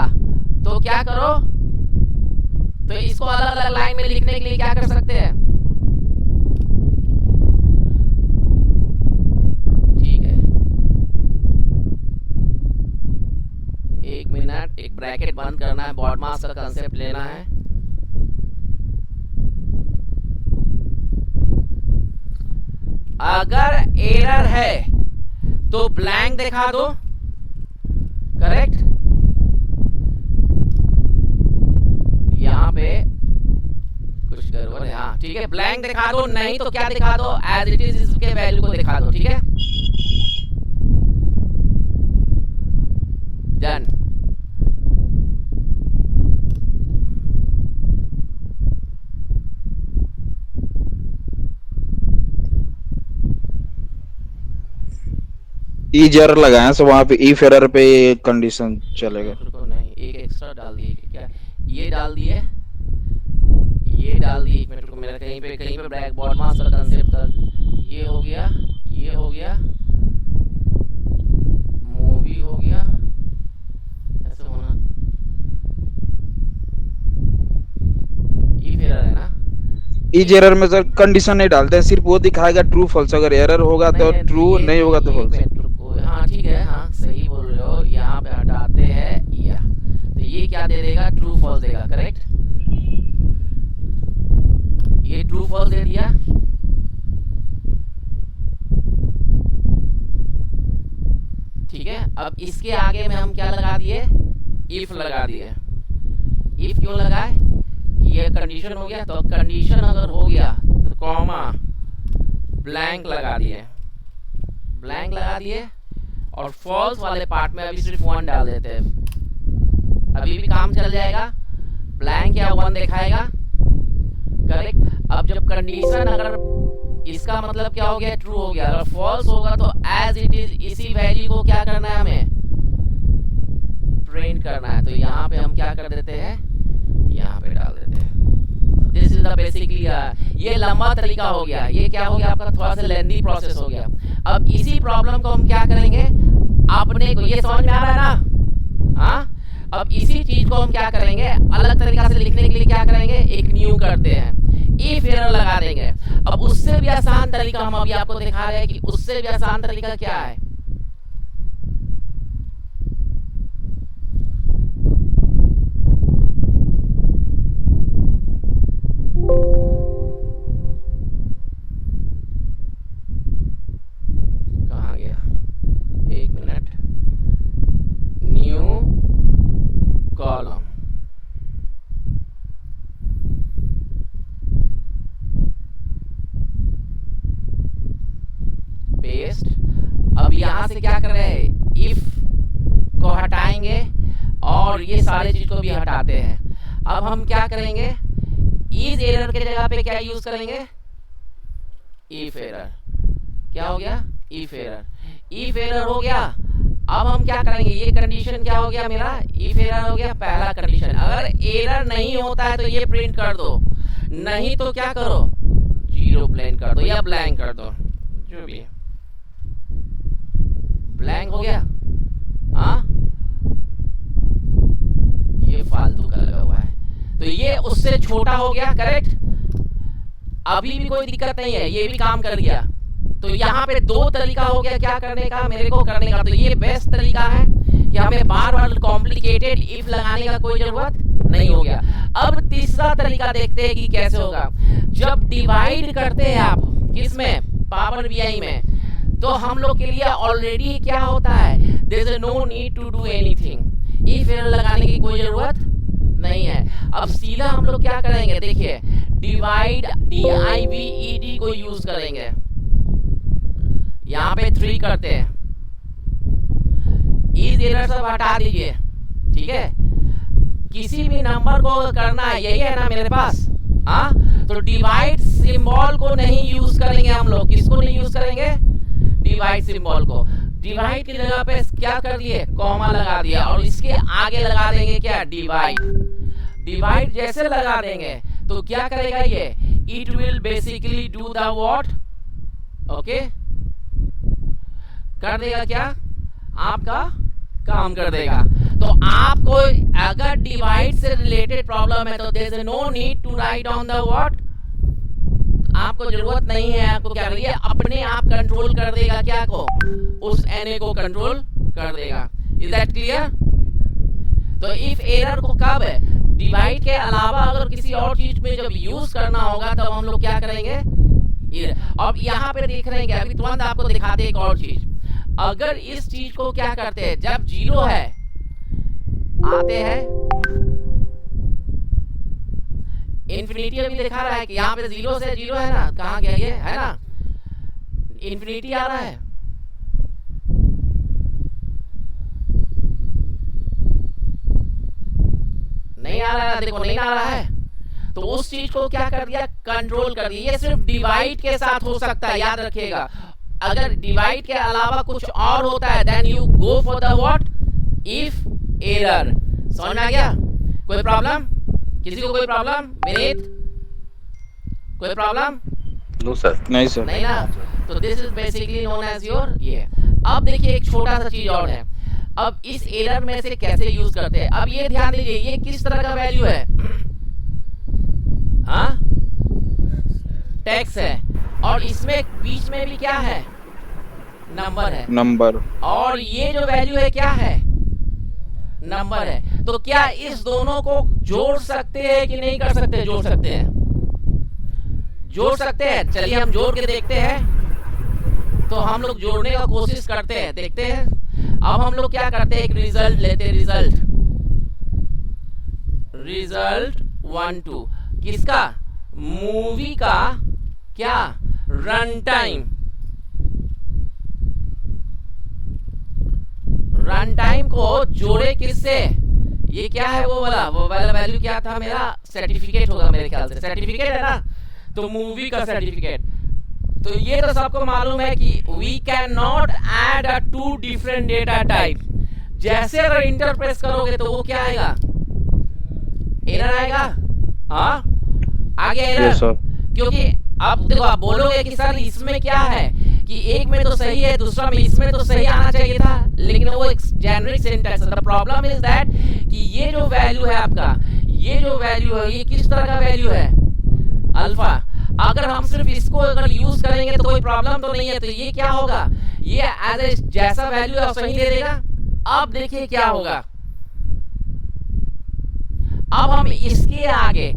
तो क्या करो, तो इसको अलग अलग लाइन में लिखने के लिए क्या कर सकते हैं, ठीक है, एक मिनट, एक ब्रैकेट बंद करना है, बॉड मास का कंसेप्ट लेना है। अगर एरर है तो ब्लैंक दिखा दो, करेक्ट, यहाँ पे कुछ गड़बड़ है, हाँ ठीक है, ब्लैंक दिखा दो, नहीं तो क्या दिखा दो, एज इट इज इसके वैल्यू को दिखा दो, ठीक है, डन। ईज एरर लगाया तो वहां पे इफ एरर पे कंडीशन चलेगा। नहीं, एक एक्स्ट्रा डाल दिए, क्या ये डाल दिए, ये डाल दिए, एक मिनट को, मेरा कहीं पे ब्लैक बॉर्ड मास्टर कंसेप्ट का ये हो गया, ये हो गया, मूवी हो गया, ऐसे होना, ये फिर है ना। ईज एरर में सर कंडीशन नहीं डालते हैं, सिर्फ वो दिखाएगा ट्रू फॉल्स, अगर एरर होगा तो ट्रू, नहीं होगा तो फॉल्स। हाँ ठीक है, हाँ सही बोल रहे हो, यहाँ पे हटाते हैं या, तो ये क्या दे देगा, ट्रू फॉल्स देगा, करेक्ट, ये ट्रू फॉल्स दे दिया। ठीक है, अब इसके आगे में हम क्या लगा दिए, इफ लगा दिए। इफ क्यों लगाए, कि ये कंडीशन हो गया, तो कंडीशन अगर हो गया तो कॉमा ब्लैंक लगा दिए, ब्लैंक लगा दिए, और फॉल्स वाले पार्ट में अभी सिर्फ 1 डाल देते हैं, अभी भी काम चल जाएगा, ब्लैंक या 1 दिखाएगा, करेक्ट। अब जब कंडीशन अगर, इसका मतलब क्या हो गया, ट्रू हो गया, अगर फॉल्स होगा तो एज इट इज इसी वैल्यू को क्या करना है, हमें प्रिंट करना है। तो यहाँ पे हम क्या कर देते हैं, यहाँ पे डाल देते हैं। दिस इज द बेसिकली, ये लंबा तरीका हो गया, ये क्या हो गया आपका, थोड़ा सा लेंथी प्रोसेस हो गया। अब इसी प्रॉब्लम को हम क्या करेंगे, आपने को ये समझ में आ रहा है ना, हाँ, अब इसी चीज को हम क्या करेंगे, अलग तरीका से लिखने के लिए क्या करेंगे, एक न्यू करते हैं, इफ एरर लगा देंगे। अब उससे भी आसान तरीका हम अभी आपको दिखा रहे हैं कि उससे भी आसान तरीका क्या है, कहाँ गया, एक मिनट, न्यू कॉलम, पेस्ट। अब यहां से क्या कर रहे हैं, इफ को हटाएंगे और ये सारे चीज को भी हटाते हैं। अब हम क्या करेंगे, इज एरर के जगह पे क्या यूज करेंगे, इफ एरर। क्या हो गया, इफ एरर। इफ एरर हो गया, अब हम क्या करेंगे, ये कंडीशन क्या हो गया मेरा, इफ एरर हो गया पहला कंडीशन। अगर एरर नहीं होता है तो ये प्रिंट कर दो, नहीं तो क्या करो, जीरो प्लेन कर दो या ब्लैंक कर दो, जो भी ब्लैंक हो गया। हाँ, ये फालतू का लगा हुआ है, तो ये उससे छोटा हो गया, करेक्ट। अभी भी कोई दिक्कत नहीं है, ये भी काम कर गया। तो यहाँ पे दो तरीका हो गया क्या करने का, मेरे को करने का। तो ये बेस्ट तरीका है कि हमें बार बार कॉम्प्लिकेटेड इफ लगाने का कोई जरूरत नहीं हो गया। अब तीसरा तरीका देखते हैं कि कैसे होगा। जब डिवाइड करते हैं आप किसमें, पावर बीआई में, तो हम लोग के लिए ऑलरेडी क्या होता है, there is no need to do anything, if error लगाने की कोई जरूरत नहीं है। अब सीधा हम लोग क्या करेंगे, देखिए डिवाइड DIVED को यूज करेंगे। यहाँ पे 3 करते हैं, इस एरर सब हटा दीजिए, ठीक है। किसी भी नंबर को करना है, यही है ना मेरे पास, हाँ। तो डिवाइड सिंबल को नहीं यूज करेंगे हम लोग, किसको नहीं यूज करेंगे, डिवाइड सिंबल को। डिवाइड की जगह पे क्या कर दिए, कॉमा लगा दिया, और इसके आगे लगा देंगे क्या, डिवाइड। डिवाइड जैसे लगा देंगे तो क्या करेगा ये, it will basically do the what, okay, कर देगा क्या, आपका काम कर देगा। तो आपको अगर डिवाइड से रिलेटेड प्रॉब्लम है तो there is no need to write on the what, आपको जरूरत नहीं है, आपको क्या करिए, अपने आप कंट्रोल कर देगा क्या को, उस एनए को कंट्रोल कर देगा। Is that clear. तो इफ एरर को कब है, डिवाइड के अलावा अगर किसी और चीज में जब यूज करना होगा तब हम लोग क्या करेंगे। अब यहाँ पे देख रहे हैं कि अभी तुरंत आपको दिखाते एक और चीज। अगर इस चीज को क्या करते हैं, जब जीरो है आते हैं इन्फिनिटी, अभी दिखा रहा है कि यहाँ पे 0 से 0 है ना, कहाँ गया ये, है ना, इन्फिनिटी आ रहा है। नहीं आ रहा है, देखो नहीं आ रहा है। तो उस चीज को क्या कर दिया, कंट्रोल कर दिया। ये सिर्फ डिवाइड के साथ हो सकता है, याद रखिएगा। अगर डिवाइड के अलावा कुछ और होता है then you go for the what, if error. समझ में आ गया, कोई प्रॉब्लम, किसी को कोई प्रॉब्लम, विनीत कोई प्रॉब्लम, नो सर, नहीं सर, नहीं ना। तो this is basically known as your ये। अब देखिए एक छोटा सा चीज और है, अब इस एरर में से कैसे यूज करते हैं। अब ये ध्यान दीजिए, ये किस तरह का वैल्यू है, हाँ, टैक्स है, और इसमें बीच में भी क्या है, नंबर है, नंबर, और ये जो वैल्यू है क्या है, नंबर है। तो क्या इस दोनों को जोड़ सकते हैं कि नहीं कर सकते, जोड़ सकते हैं, जोड़ सकते हैं। चलिए हम जोड़ के देखते हैं। तो हम लोग जोड़ने का कोशिश करते हैं, देखते हैं। अब हम लोग क्या करते हैं, एक रिजल्ट लेते हैं, रिजल्ट 1 2 किसका, मूवी का क्या, रन टाइम। रन टाइम को जोड़े किससे, ये क्या है, वो वाला वैल्यू क्या था मेरा, सर्टिफिकेट होगा मेरे ख्याल से, सर्टिफिकेट है ना, तो मूवी का सर्टिफिकेट। तो ये तो सबको मालूम है कि we can not add a 2 different data type. जैसे अगर इंटर प्रेस करोगे तो वो क्या आएगा, एरर आएगा, हाँ, आगे एरर, क्योंकि अब देखो आप बोलोगे कि सर इसमें क्या है कि एक में तो सही है, दूसरा में, इसमें तो सही आना चाहिए था, लेकिन वो एक जेनरिक सिंटैक्स है। द प्रॉब्लम इज दैट कि ये जो वैल्यू है आपका, ये जो वैल्यू है, ये किस तरह का वैल्यू है, अल्फा। अगर हम सिर्फ इसको अगर यूज करेंगे तो कोई प्रॉब्लम तो नहीं है। तो ये क्या होगा, ये एज ए जैसा वैल्यू है सही दे देगा। अब देखिए क्या होगा, अब हम इसके आगे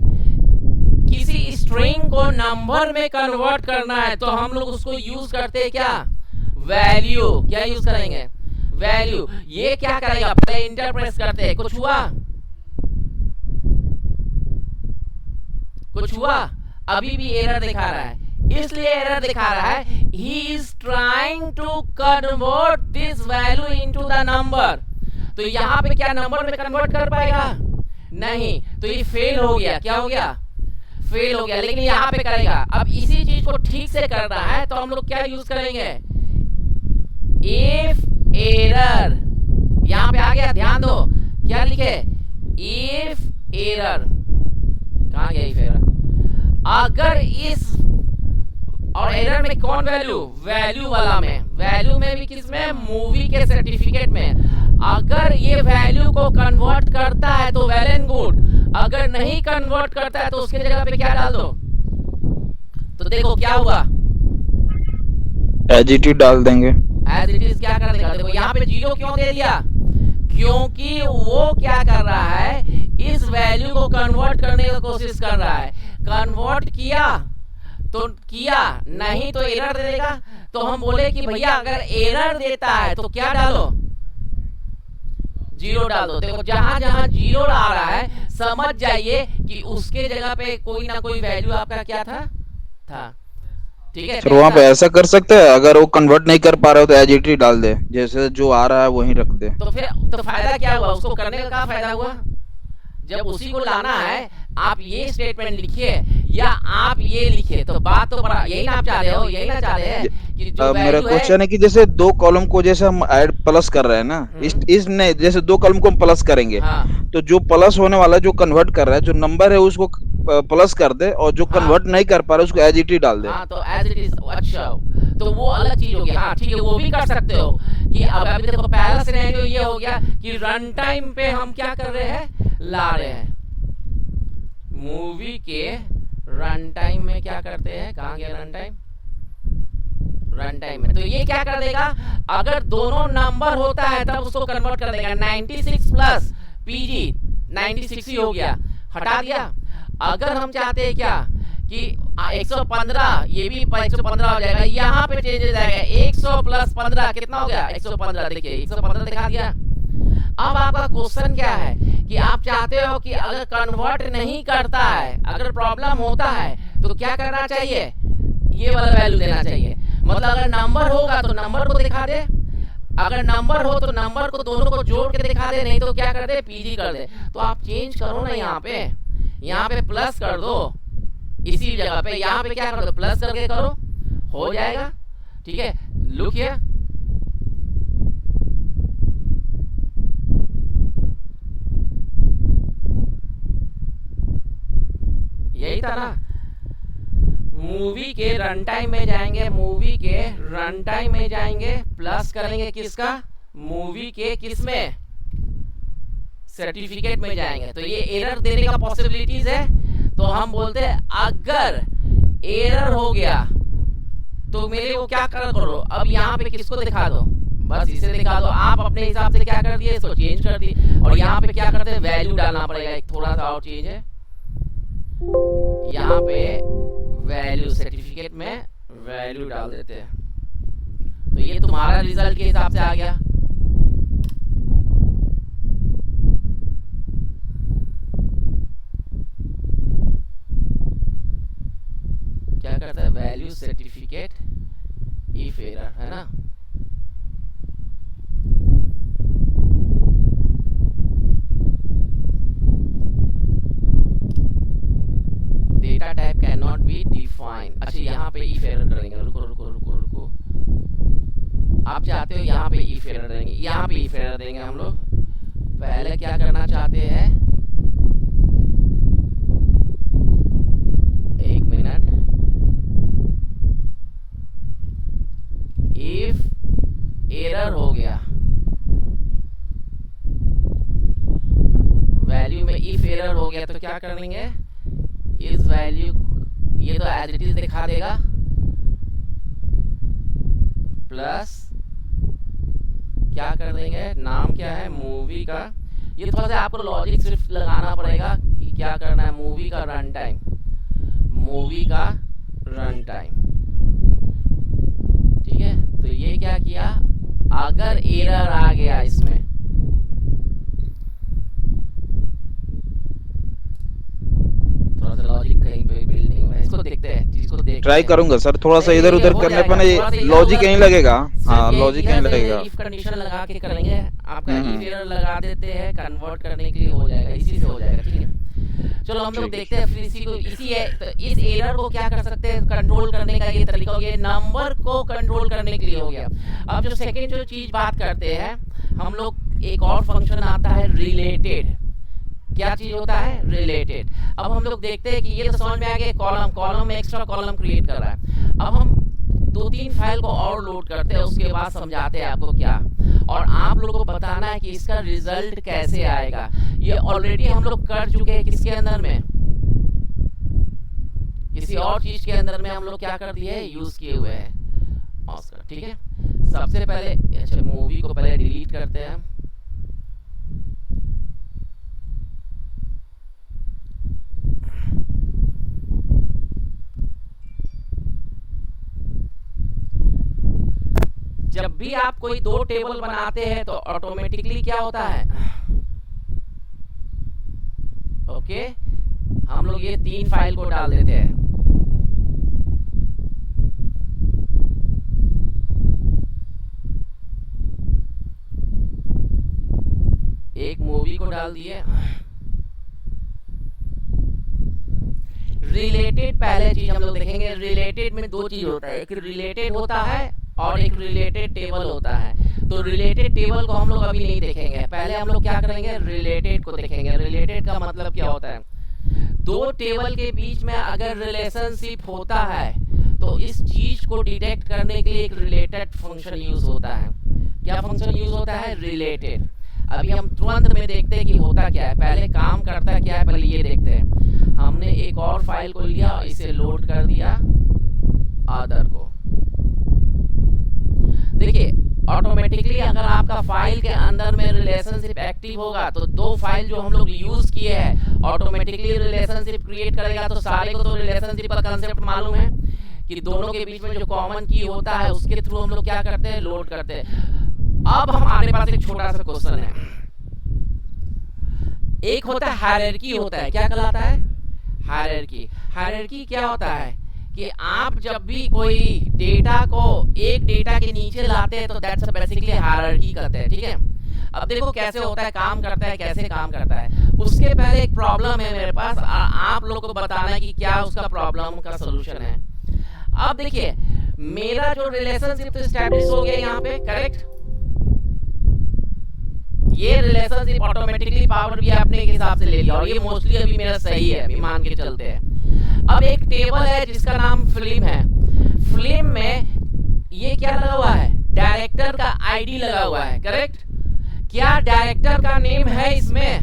किसी स्ट्रिंग को नंबर में कन्वर्ट करना है तो हम लोग उसको यूज करते हैं क्या, वैल्यू। क्या यूज करेंगे, वैल्यू। ये क्या करेगा, पहले इंटर प्रेस करते हैं, कुछ हुआ, कुछ हुआ, अभी भी एरर दिखा रहा है। इसलिए एरर दिखा रहा है, he is trying to convert this value into the number. तो यहाँ पे क्या नंबर में कन्वर्ट कर पाएगा, नहीं, तो ये फेल हो गया। क्या हो गया, फेल हो गया। लेकिन यहाँ पे करेगा। अब इसी चीज को ठीक से करना है तो हम लोग क्या यूज करेंगे, इफ एरर यहाँ पे आ गया, ध्यान दो क्या लिखे, इफ एरर, कहाँ गया इफ एरर, अगर इस, और एरर में कौन वैल्यू, वैल्यू वाला में, वैल्यू में भी किस में, मूवी के सर्टिफिकेट में, अगर ये वैल्यू को कन्वर्ट करता है तो वेल एंड गुड, अगर नहीं कन्वर्ट करता है तो उसके जगह पे क्या डाल दो, तो देखो क्या हुआ, एज इट इज डाल देंगे। एज इट इज क्या कर देगा, देखो यहाँ पे 0 क्यों दे दिया, क्योंकि वो क्या कर रहा है, इस वैल्यू को कन्वर्ट करने की कोशिश कर रहा है, कन्वर्ट किया तो किया, नहीं तो एरर दे देगा। तो हम बोले कि भैया अगर एरर देता है तो क्या डालो, 0 डाल दो। देखो जहां जहां 0 आ रहा है समझ जाइए कि उसके जगह पे कोई ना कोई वैल्यू आपका क्या था। ठीक है सर वहाँ पे ऐसा कर सकते हैं, अगर वो कन्वर्ट नहीं कर पा रहे हो तो एज इट इज डाल दे, जैसे जो आ रहा है वहीं रख दे। तो फिर तो फायदा क्या हुआ, उसको करने का क्या फायदा हुआ, जब उसी को लाना है आप ये स्टेटमेंट लिखिए या आप ये लिखिए, तो बात तो बड़ा यही ना आप चाह रहे हो, यही ना चाह रहे हैं कि जो मेरा क्वेश्चन है कि जैसे 2 कॉलम को जैसे हम ऐड प्लस कर रहे हैं ना, इस नहीं, जैसे 2 कॉलम को हम प्लस करेंगे, हाँ। तो जो प्लस होने वाला जो कन्वर्ट कर रहा है, जो नंबर है उसको प्लस कर दे, और जो कन्वर्ट नहीं कर पा रहा उसको एज इट इज डाल दे। हाँ, तो एज इट इज, अच्छा तो वो अलग चीज हो गया। हाँ ठीक है, वो भी कर सकते हो कि अब अभी देखो पहला सिनेरियो ये हो गया कि रन टाइम पे हम क्या कर रहे हैं, ला रहे हैं, मूवी के रन टाइम में क्या करते हैं, कहाँ गया रन टाइम, रन टाइम में, तो ये क्या कर देगा, अगर दोनों नंबर होता है तब उसको कन्वर्ट कर देगा, 96 प्लस पीजी 96 ही हो गया, हटा दिया। अगर हम चाहते हैं क्या कि 115, ये भी 115 हो जाएगा, यहाँ पे चेंज हो जाएगा, 100 प्लस 15 कितना हो गया, 115, देखिए 115 दिखा दिया। अब आपका क्वेश्चन क्या है कि आप चाहते हो कि अगर कन्वर्ट नहीं करता है, अगर प्रॉब्लम होता है तो क्या करना चाहिए, ये वाला वैल्यू देना चाहिए, मतलब अगर नंबर होगा तो नंबर को दिखा दे, अगर नंबर हो तो नंबर को दोनों को जोड़ के दिखा दे, नहीं तो क्या कर दे, पीजी कर दे। तो आप चेंज करो ना, यहाँ पे प्लस कर दो, इसी जगह पे यहाँ पे क्या कर दो, प्लस करके करो, हो जाएगा। ठीक है, लुक हियर, यही था ना, मूवी के रन टाइम में जाएंगे, मूवी के रन टाइम में जाएंगे, प्लस करेंगे किसका, मूवी के किस में, सर्टिफिकेट में जाएंगे, तो ये एरर देने का पॉसिबिलिटीज है। तो हम बोलते हैं अगर एरर हो गया तो मेरे को क्या करो, अब यहाँ पे किसको दिखा दो, बस इसे दिखा दो। आप अपने हिसाब से क्या कर दिए, इसको चेंज कर दिए, और यहाँ पे क्या करते हैं, वैल्यू डालना पड़ेगा, एक थोड़ा सा और चीज है, यहाँ पे वैल्यू, सर्टिफिकेट में वैल्यू डाल देते हैं, तो ये तुम्हारा रिजल्ट के हिसाब से आ गया। क्या करता है, वैल्यू सर्टिफिकेट इफ एरर, है ना, data type can not be define. अच्छा यहाँ पे इफ एरर करेंगे, रुको रुको रुको रुको, आप चाहते हो यहाँ पे इफ एरर देंगे, यहाँ पे इफ एरर देंगे हम लोग। पहले क्या करना चाहते हैं, एक मिनट, इफ एरर हो गया, वैल्यू में इफ एरर हो गया तो क्या कर लेंगे, इस वैल्यू, ये तो एज इट इज दिखा देगा, प्लस क्या कर देंगे, नाम क्या है, मूवी का, ये थोड़ा सा आपको लॉजिक सिर्फ लगाना पड़ेगा कि क्या करना है, मूवी का रन टाइम, मूवी का रन टाइम। ठीक है, तो ये क्या किया, अगर एरर आ गया इसमें, थोड़ा सा लॉजिक कहीं पे बिल्डिंग में, इसको देखते हैं, चीज को देखते ट्राई हैं। करूंगा सर, थोड़ा सा नहीं, इधर ये उधर हो करने जाएगा, पर थोड़ा सा लॉजिक कहीं लगेगा। हाँ, सिर्फ लॉजिक ये कहीं है, लगेगा। इफ कंडीशन लगा के करेंगे, आपका इफ एरर लगा देते हैं, कन्वर्ट करने के लिए हो जाएगा, इसी से हो जाएगा। ठीक है, चलो हम लोग देखते हैं फिर इसी को, इसी है तो इस एरर को क्या कर सकते हैं, कंट्रोल करने का ये तरीका हो गया, नंबर को कंट्रोल करने के लिए हो गया। अब जो सेकंड जो चीज बात करते हैं हम लोग, एक और फंक्शन आता है रिलेटेड। क्या चीज होता है? रिलेटेड। अब हम लोग देखते हैं कि ये तो समझ में आ गया, कॉलम में एक्स्ट्रा कॉलम क्रिएट कर रहा है। अब हम 2-3 फाइल को और लोड करते हैं, उसके बाद समझाते हैं आपको क्या, और आप लोगों को बताना है कि इसका रिजल्ट कैसे आएगा। ये ऑलरेडी हम लोग कर चुके हैं किसके अंदर में, किसी और चीज के अंदर में हम लोग क्या कर दिए, यूज किए हुए हैं ऑस्कर। ठीक है, सबसे पहले अच्छा मूवी को पहले डिलीट करते हैं। जब भी आप कोई 2 टेबल बनाते हैं तो ऑटोमेटिकली क्या होता है, ओके, हम लोग ये 3 फाइल को डाल देते हैं। एक मूवी को डाल दिए। रिलेटेड पहले चीज हम लोग देखेंगे। रिलेटेड में 2 चीज होता है, एक रिलेटेड होता है और एक रिलेटेड टेबल होता है। तो रिलेटेड टेबल को हम लोग अभी नहीं देखेंगे, पहले हम लोग क्या करेंगे, रिलेटेड को देखेंगे। रिलेटेड का मतलब क्या होता है, 2 टेबल के बीच में अगर रिलेशनशिप होता है तो इस चीज को डिटेक्ट करने के लिए एक रिलेटेड फंक्शन यूज होता है। क्या फंक्शन यूज होता है? रिलेटेड। अभी हम तुरंत में देखते हैं कि होता क्या है, पहले काम करता क्या है, पहले ये देखते हैं। हमने एक और फाइल को लिया, इसे लोड कर दिया अदर को। देखिए ऑटोमेटिकली अगर आपका फाइल के अंदर में रिलेशनशिप एक्टिव होगा तो 2 फाइल जो हम लोग यूज किए हैं ऑटोमेटिकली रिलेशनशिप क्रिएट करेगा। तो सारे को तो रिलेशनशिप का कंसेप्ट मालूम है कि दोनों के बीच में जो कॉमन की होता है उसके थ्रू हम लोग क्या करते हैं, लोड करते हैं। अब हमारे पास एक छोटा सा क्वेश्चन है। एक होता है हायरार्की होता है, क्या कहलाता है? हायरार्की। हायरार्की क्या होता है कि आप जब भी कोई डेटा को एक डेटा के नीचे लाते हैं तो दैट्स बेसिकली हायरार्की करते हैं। ठीक है, अब देखो कैसे होता है, काम करता है, कैसे काम करता है। उसके पहले एक प्रॉब्लम है मेरे पास, आप लोगों को बताना है कि क्या उसका प्रॉब्लम का सोल्यूशन है। अब देखिए मेरा जो रिलेशनशिप एस्टैब्लिश हो गया यहाँ पे, करेक्ट। ये रिलेशनशिप ऑटोमेटिकली पावर भी आपने एक हिसाब से ले लिया और ये मोस्टली अभी मेरा सही है, अभी मान के चलते हैं। अब एक टेबल है जिसका नाम फिल्म है। फिल्म में ये क्या लगा हुआ है, डायरेक्टर का आईडी लगा हुआ है, करेक्ट। क्या डायरेक्टर का नेम है इसमें?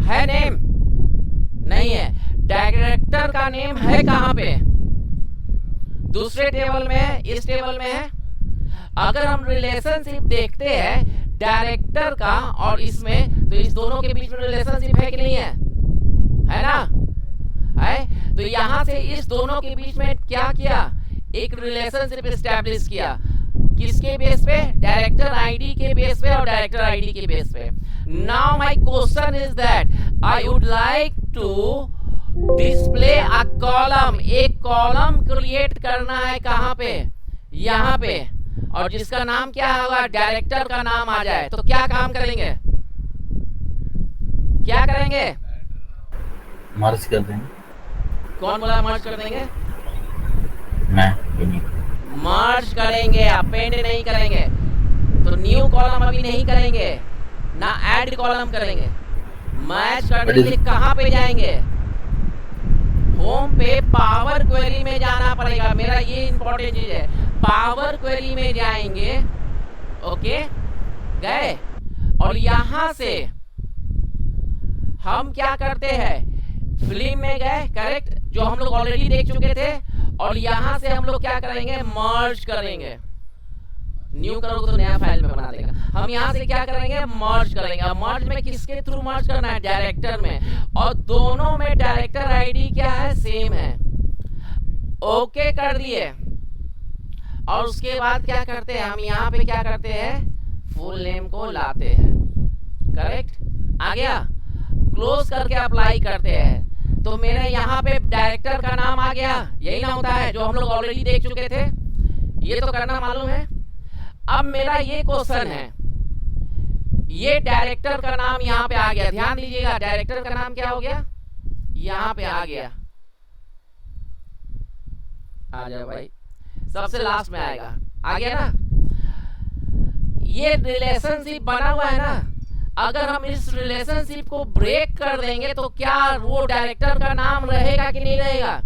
है नेम? नहीं है। डायरेक्टर का नेम है कहां पे? दूसरे टेबल में है, इस टेबल में है। अगर हम रिलेशनशिप देखते हैं डायरेक्टर का और इसमें, तो इस दोनों के बीच में रिलेशनशिप है कि नहीं है? है ना? है। तो यहां से इस दोनों के बीच में क्या किया, एक रिलेशनशिप एस्टैब्लिश किया। किसके बेस पे? डायरेक्टर आईडी के बेस पे और डायरेक्टर आईडी के बेस पे। Now my question is that I would like to display a column. एक कॉलम क्रिएट करना है कहां पे? यहां पे, और जिसका नाम क्या होगा, डायरेक्टर का नाम आ जाए। तो क्या काम करेंगे, क्या करेंगे? मर्ज कर देंगे। कौन बोला मर्ज कर देंगे? मैं मर्ज करेंगे, अपेंड नहीं करेंगे। तो न्यू कॉलम अभी नहीं करेंगे ना, ऐड कॉलम करेंगे। मैच करने के लिए कहां पे जाएंगे? होम पे पावर क्वेरी में जाना पड़ेगा। मेरा ये इंपॉर्टेंट चीज है, पावर क्वेरी में जाएंगे। ओके, गए और यहां से हम क्या करते हैं, फिल्म में गए, करेक्ट, जो हम लोग ऑलरेडी देख चुके थे। और यहां से हम लोग क्या करेंगे, मर्ज करेंगे। न्यू करोगे तो नया फाइल में बना देगा। हम यहां से क्या करेंगे, मर्ज करेंगे। मर्ज में किसके थ्रू मर्ज करना है? डायरेक्टर में। और दोनों में डायरेक्टर आईडी क्या है, सेम है। ओके कर दिए। और उसके बाद क्या करते हैं, हम यहाँ पे क्या करते हैं, फुल नेम को लाते हैं, करेक्ट। आ गया, क्लोज करके अप्लाई करते हैं। तो मेरे यहाँ पे डायरेक्टर का नाम आ गया, यही ना होता है जो हम लोग ऑलरेडी देख चुके थे। ये तो करना मालूम है। अब मेरा ये क्वेश्चन है, ये डायरेक्टर का नाम यहाँ पे आ गया। ध्यान दीजिएगा, डायरेक्टर का नाम क्या हो गया, यहाँ पे आ गया। आ जाओ भाई, सबसे लास्ट में आएगा, आ गया ना। ये रिलेशनशिप बना हुआ है ना, अगर हम इस रिलेशनशिप को ब्रेक कर देंगे तो क्या वो डायरेक्टर का नाम रहेगा कि नहीं रहेगा?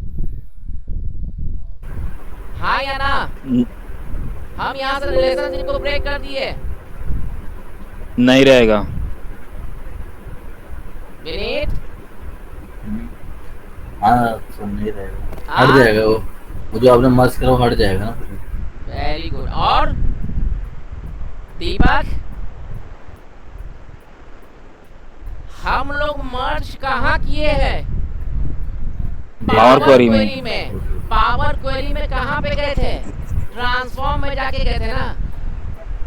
हाँ या ना? हम यहाँ से रिलेशनशिप को ब्रेक कर दिए, नहीं रहेगा। विनीत हाँ सब नहीं रहेगा, हाँ? हट जाएगा वो जो आपने मर्ज करा वो हट जाएगा ना। Very good. और दीपक, हम लोग मर्ज कहाँ किए हैं? पावर क्वेरी में। पावर क्वेरी में कहाँ पे गए थे? ट्रांसफॉर्म में जाके गए थे ना।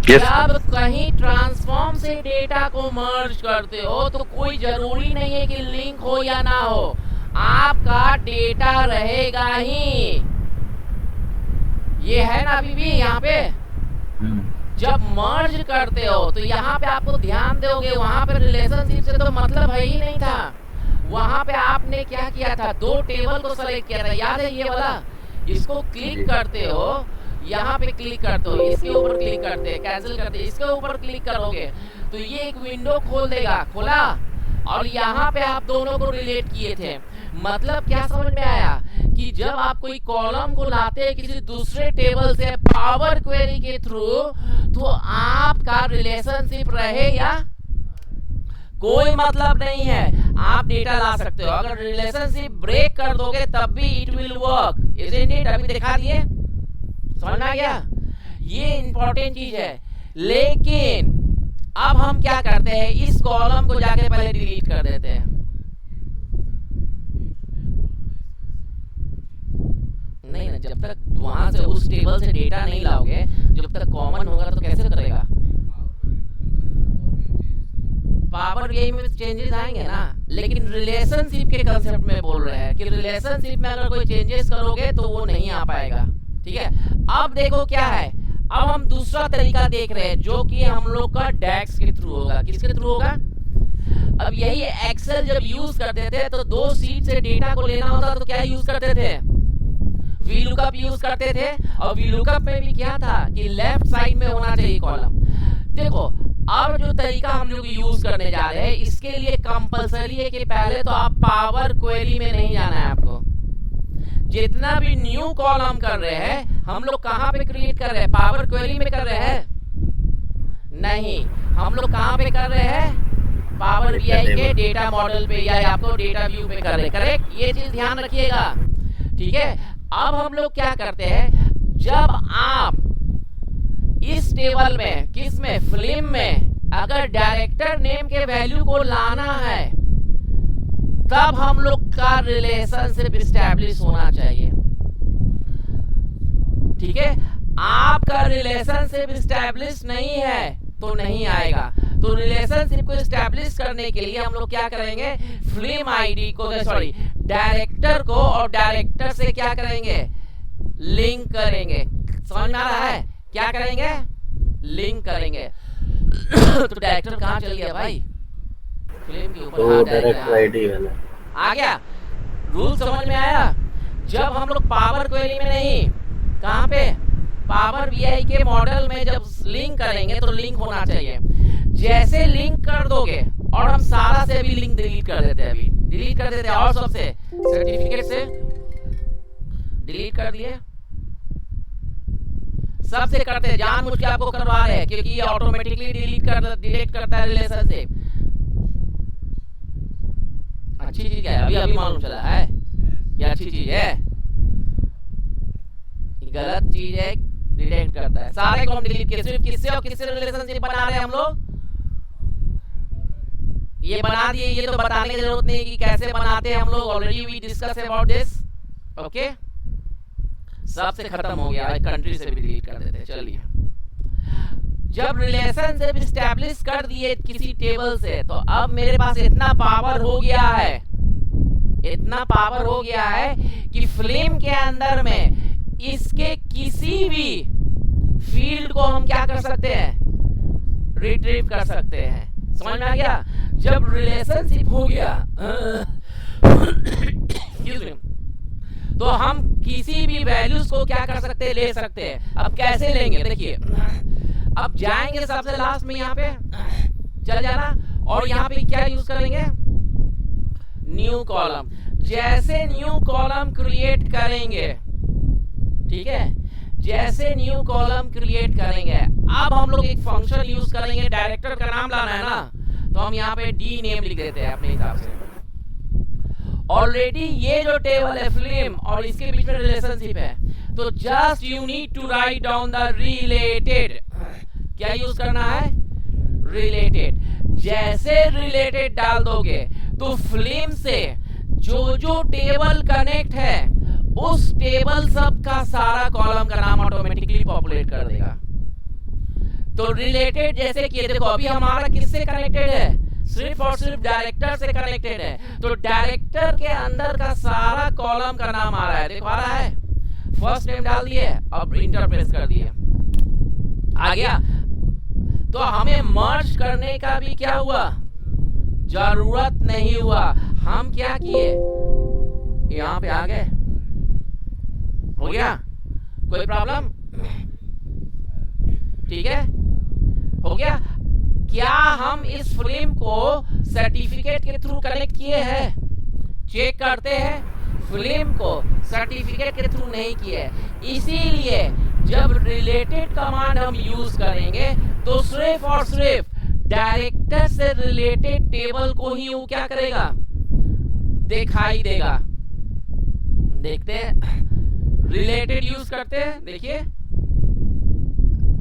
Yes. जब कहीं ट्रांसफॉर्म से डेटा को मर्ज करते हो तो कोई जरूरी नहीं है कि लिंक हो या ना हो, आपका डेटा रहेगा ही। ये है ना अभी भी यहाँ पे। जब मर्ज करते हो तो यहाँ पे आपको ध्यान दोगे, वहां पे रिलेशनशिप से तो मतलब है ही नहीं था। वहां पे आपने क्या किया था? दो टेबल को सेलेक्ट किया था, याद है ये वाला? इसको क्लिक करते हो, यहाँ पे क्लिक करते हो, इसके ऊपर क्लिक करते हैं, कैंसिल करते हैं, इसके ऊपर क्लिक करोगे तो ये एक विंडो खोल देगा। खोला और यहाँ पे आप दोनों को रिलेट किए थे। मतलब क्या समझ में आया कि जब आप कोई कॉलम को लाते हैं किसी दूसरे टेबल से पावर क्वेरी के थ्रू, तो आपका रिलेशनशिप रहे या कोई मतलब नहीं है, आप डेटा ला सकते हो। अगर रिलेशनशिप ब्रेक कर दोगे तब भी it will work, isn't it? अभी दिखा दिए, समझ में आ गया? ये इंपॉर्टेंट चीज है। लेकिन अब हम क्या करते हैं, इस कॉलम को जाके पहले डिलीट कर देते हैं। नहीं ना, जब तक वहां से उस टेबल से डेटा नहीं लाओगे, जब तक कॉमन होगा तो कैसे करेगा? पावर गेम में चेंजेस आएंगे ना, लेकिन रिलेशनशिप के कंसेप्ट में बोल रहे हैं कि रिलेशनशिप में अगर कोई चेंजेस करोगे तो वो नहीं आ पाएगा। ठीक है, अब देखो क्या है। अब हम दूसरा तरीका देख रहे हैं जो कि हम लोग का डैक्स के थ्रू होगा। किसके थ्रू होगा? अब यही एक्सेल जब यूज करते थे तो दो सीट से डेटा को लेना होता तो क्या यूज करते थे? वी लुकअप यूज करते थे। और वी लुकअप में भी क्या था कि लेफ्ट साइड में होना चाहिए कॉलम। देखो अब जो तरीका हम लोग यूज करने जा रहे हैं, इसके लिए कंपलसरी है कि पहले तो आप पावर क्वेरी में नहीं जाना है आपको। जितना भी न्यू कॉलम कर रहे हैं हम लोग कहाँ पे क्रिएट कर रहे हैं? पावर क्वेरी में कर रहे हैं? नहीं, हम लोग कहाँ पे कर रहे हैं? पावर बीआई के डेटा मॉडल पे या आपको डेटा व्यू पे कर रहे हैं। करेक्ट, ये चीज ध्यान रखिएगा। ठीक है, अब हम लोग क्या करते हैं, जब आप इस टेबल में, किस में, फिल्म में अगर डायरेक्टर नेम के वैल्यू को लाना है तब हम लोग का रिलेशनशिप एस्टैब्लिश होना चाहिए। ठीक है, आपका रिलेशनशिप एस्टैब्लिश नहीं है तो नहीं आएगा। तो रिलेशनशिप को एस्टैब्लिश करने के लिए हम लोग क्या करेंगे, फिल्म आईडी को, सॉरी डायरेक्टर को और डायरेक्टर से क्या करेंगे, लिंक करेंगे। समझ में आ रहा है? क्या करेंगे, लिंक करेंगे। तो डायरेक्टर कहाँ चल गया भाई? फिल्म के ऊपर तो डायरेक्टर आईडी वाला आ गया। रूल समझ में आया? जब हम लोग पावर क्वेरी में नहीं, कहाँ पे, पावर बीआई के मॉडल में जब लिंक करेंगे तो लिंक होना चाहिए। जैसे लिंक कर दोगे, और हम सारा से भी लिंक डिलीट कर देते हैं, अभी डिलीट कर देते हैं, और सबसे सर्टिफिकेट से डिलीट कर दिए, सबसे करते हैं, जानबूझ के आपको करवा रहे हैं क्योंकि ये ऑटोमेटिकली डिलीट करता है रिलेशनशिप। अच्छी चीज है, अभी अभी मालूम चला है ये अच्छी चीज है, गलत चीज है, डिलीट करता है। सारे को हम डिलीट किए, सिर्फ किससे और किससे रिलेशनशिप बना रहे हैं हम लोग, ये बना दिए। ये तो बताने की जरूरत नहीं कि कैसे बनाते हैं हम लोग, already we discuss about this. Okay, सबसे खत्म हो गया, कंट्री से भी डिलीट कर देते हैं। चलिए, जब रिलेशनशिप एस्टैब्लिश कर दिए किसी टेबल से, तो अब मेरे पास इतना पावर हो गया है, इतना पावर हो गया है कि फिल्म के अंदर में इसके किसी भी फील्ड को हम क्या कर सकते हैं, रिट्रीव कर सकते हैं। समझ में आ गया? जब रिलेशनशिप हो गया तो हम किसी भी वैल्यूज को क्या कर सकते हैं, ले सकते हैं। अब कैसे लेंगे, देखिए अब जाएंगे सबसे लास्ट में, यहाँ पे चल जाना, और यहाँ पे क्या यूज करेंगे, न्यू कॉलम। जैसे न्यू कॉलम क्रिएट करेंगे, ठीक है, जैसे न्यू कॉलम क्रिएट करेंगे, अब हम लोग एक फंक्शन यूज करेंगे, डायरेक्टर का नाम लाना है ना, तो हम यहाँ पे डी नेम लिख देते हैं अपने हिसाब से। ऑलरेडी ये जो टेबल है फिल्म और इसके बीच में रिलेशनशिप है, तो just you need to write down the related. क्या यूज करना है, रिलेटेड। जैसे रिलेटेड डाल दोगे तो फिल्म से जो जो टेबल कनेक्ट है उस टेबल सब का सारा कॉलम का नाम ऑटोमेटिकली पॉपुलेट कर देगा। तो रिलेटेड जैसे कि देखो अभी हमारा किससे कनेक्टेड है, सिर्फ और सिर्फ डायरेक्टर से कनेक्टेड है, तो डायरेक्टर के अंदर का सारा कॉलम का नाम आ रहा है, देखो आ रहा है, फर्स्ट नेम डाल दिए, अब इंटर प्रेस कर दिए, आ गया। तो हमें मर्ज करने का भी क्या हुआ, जरूरत नहीं हुआ। हम क्या किए, यहाँ पे आ गए, हो गया, कोई प्रॉब्लम, ठीक है, हो गया। क्या हम इस फिल्म को सर्टिफिकेट के थ्रू कनेक्ट किए हैं, चेक करते हैं, फिल्म को सर्टिफिकेट के थ्रू नहीं किए। इसीलिए जब रिलेटेड कमांड हम यूज करेंगे तो सिर्फ और सिर्फ डायरेक्टर से रिलेटेड टेबल को ही वो क्या करेगा, दिखाई देगा। देखते हैं, रिलेटेड यूज करते हैं, देखिए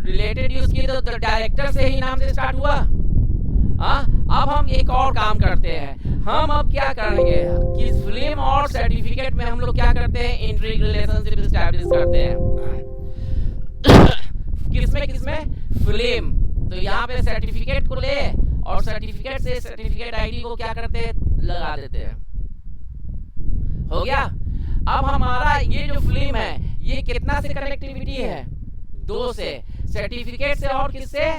रिलेटेड यूज किए तो डायरेक्टर से ही नाम से स्टार्ट हुआ। अब हम एक और काम करते हैं, हम अब क्या करेंगे कि फिल्म और सर्टिफिकेट में हम लोग क्या करते हैं, इंट्रिग रिलेशनशिप एस्टैब्लिश करते हैं। किसमें फिल्म। तो यहाँ पे सर्टिफिकेट को ले और सर्टिफिकेट से सर्टिफिकेट आईडी को क्या करते हैं, लगा देते हैं, हो गया। अब हमारा ये जो फिल्म है ये कितना से कनेक्टिविटी है, 2 से, सर्टिफिकेट से और किससे,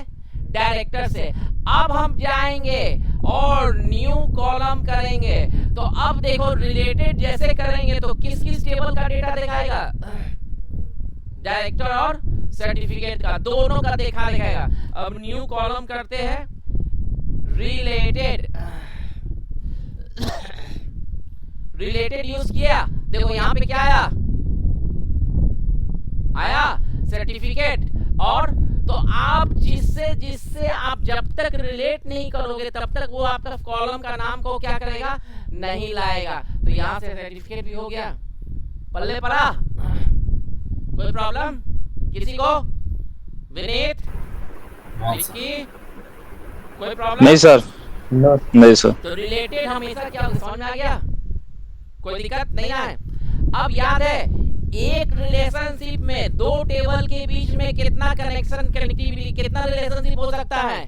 डायरेक्टर से। अब हम जाएंगे और न्यू कॉलम करेंगे, तो अब देखो रिलेटेड जैसे करेंगे तो किस किस टेबल का डेटा दिखाएगा, डायरेक्टर और सर्टिफिकेट का, दोनों का दिखाएगा। अब न्यू कॉलम करते हैं, रिलेटेड, रिलेटेड यूज किया, देखो यहाँ पे क्या आया सर्टिफिकेट। और तो आप जिससे आप जब तक रिलेट नहीं करोगे तब तक वो आपका कॉलम का नाम को क्या करेगा, नहीं लाएगा। तो यहाँ से सर्टिफिकेट भी हो गया, पल्ले पड़ा, कोई प्रॉब्लम किसी को, विनीत, विक्की, कोई प्रॉब्लम नहीं सर, नहीं सर। तो रिलेटेड हमेशा क्या समझ में आ गया, कोई दिक्कत नहीं आए। अब याद है एक रिलेशनशिप में 2 टेबल के बीच में कितना कनेक्शन, कनेक्टिविटी, कितना रिलेशनशिप हो सकता है,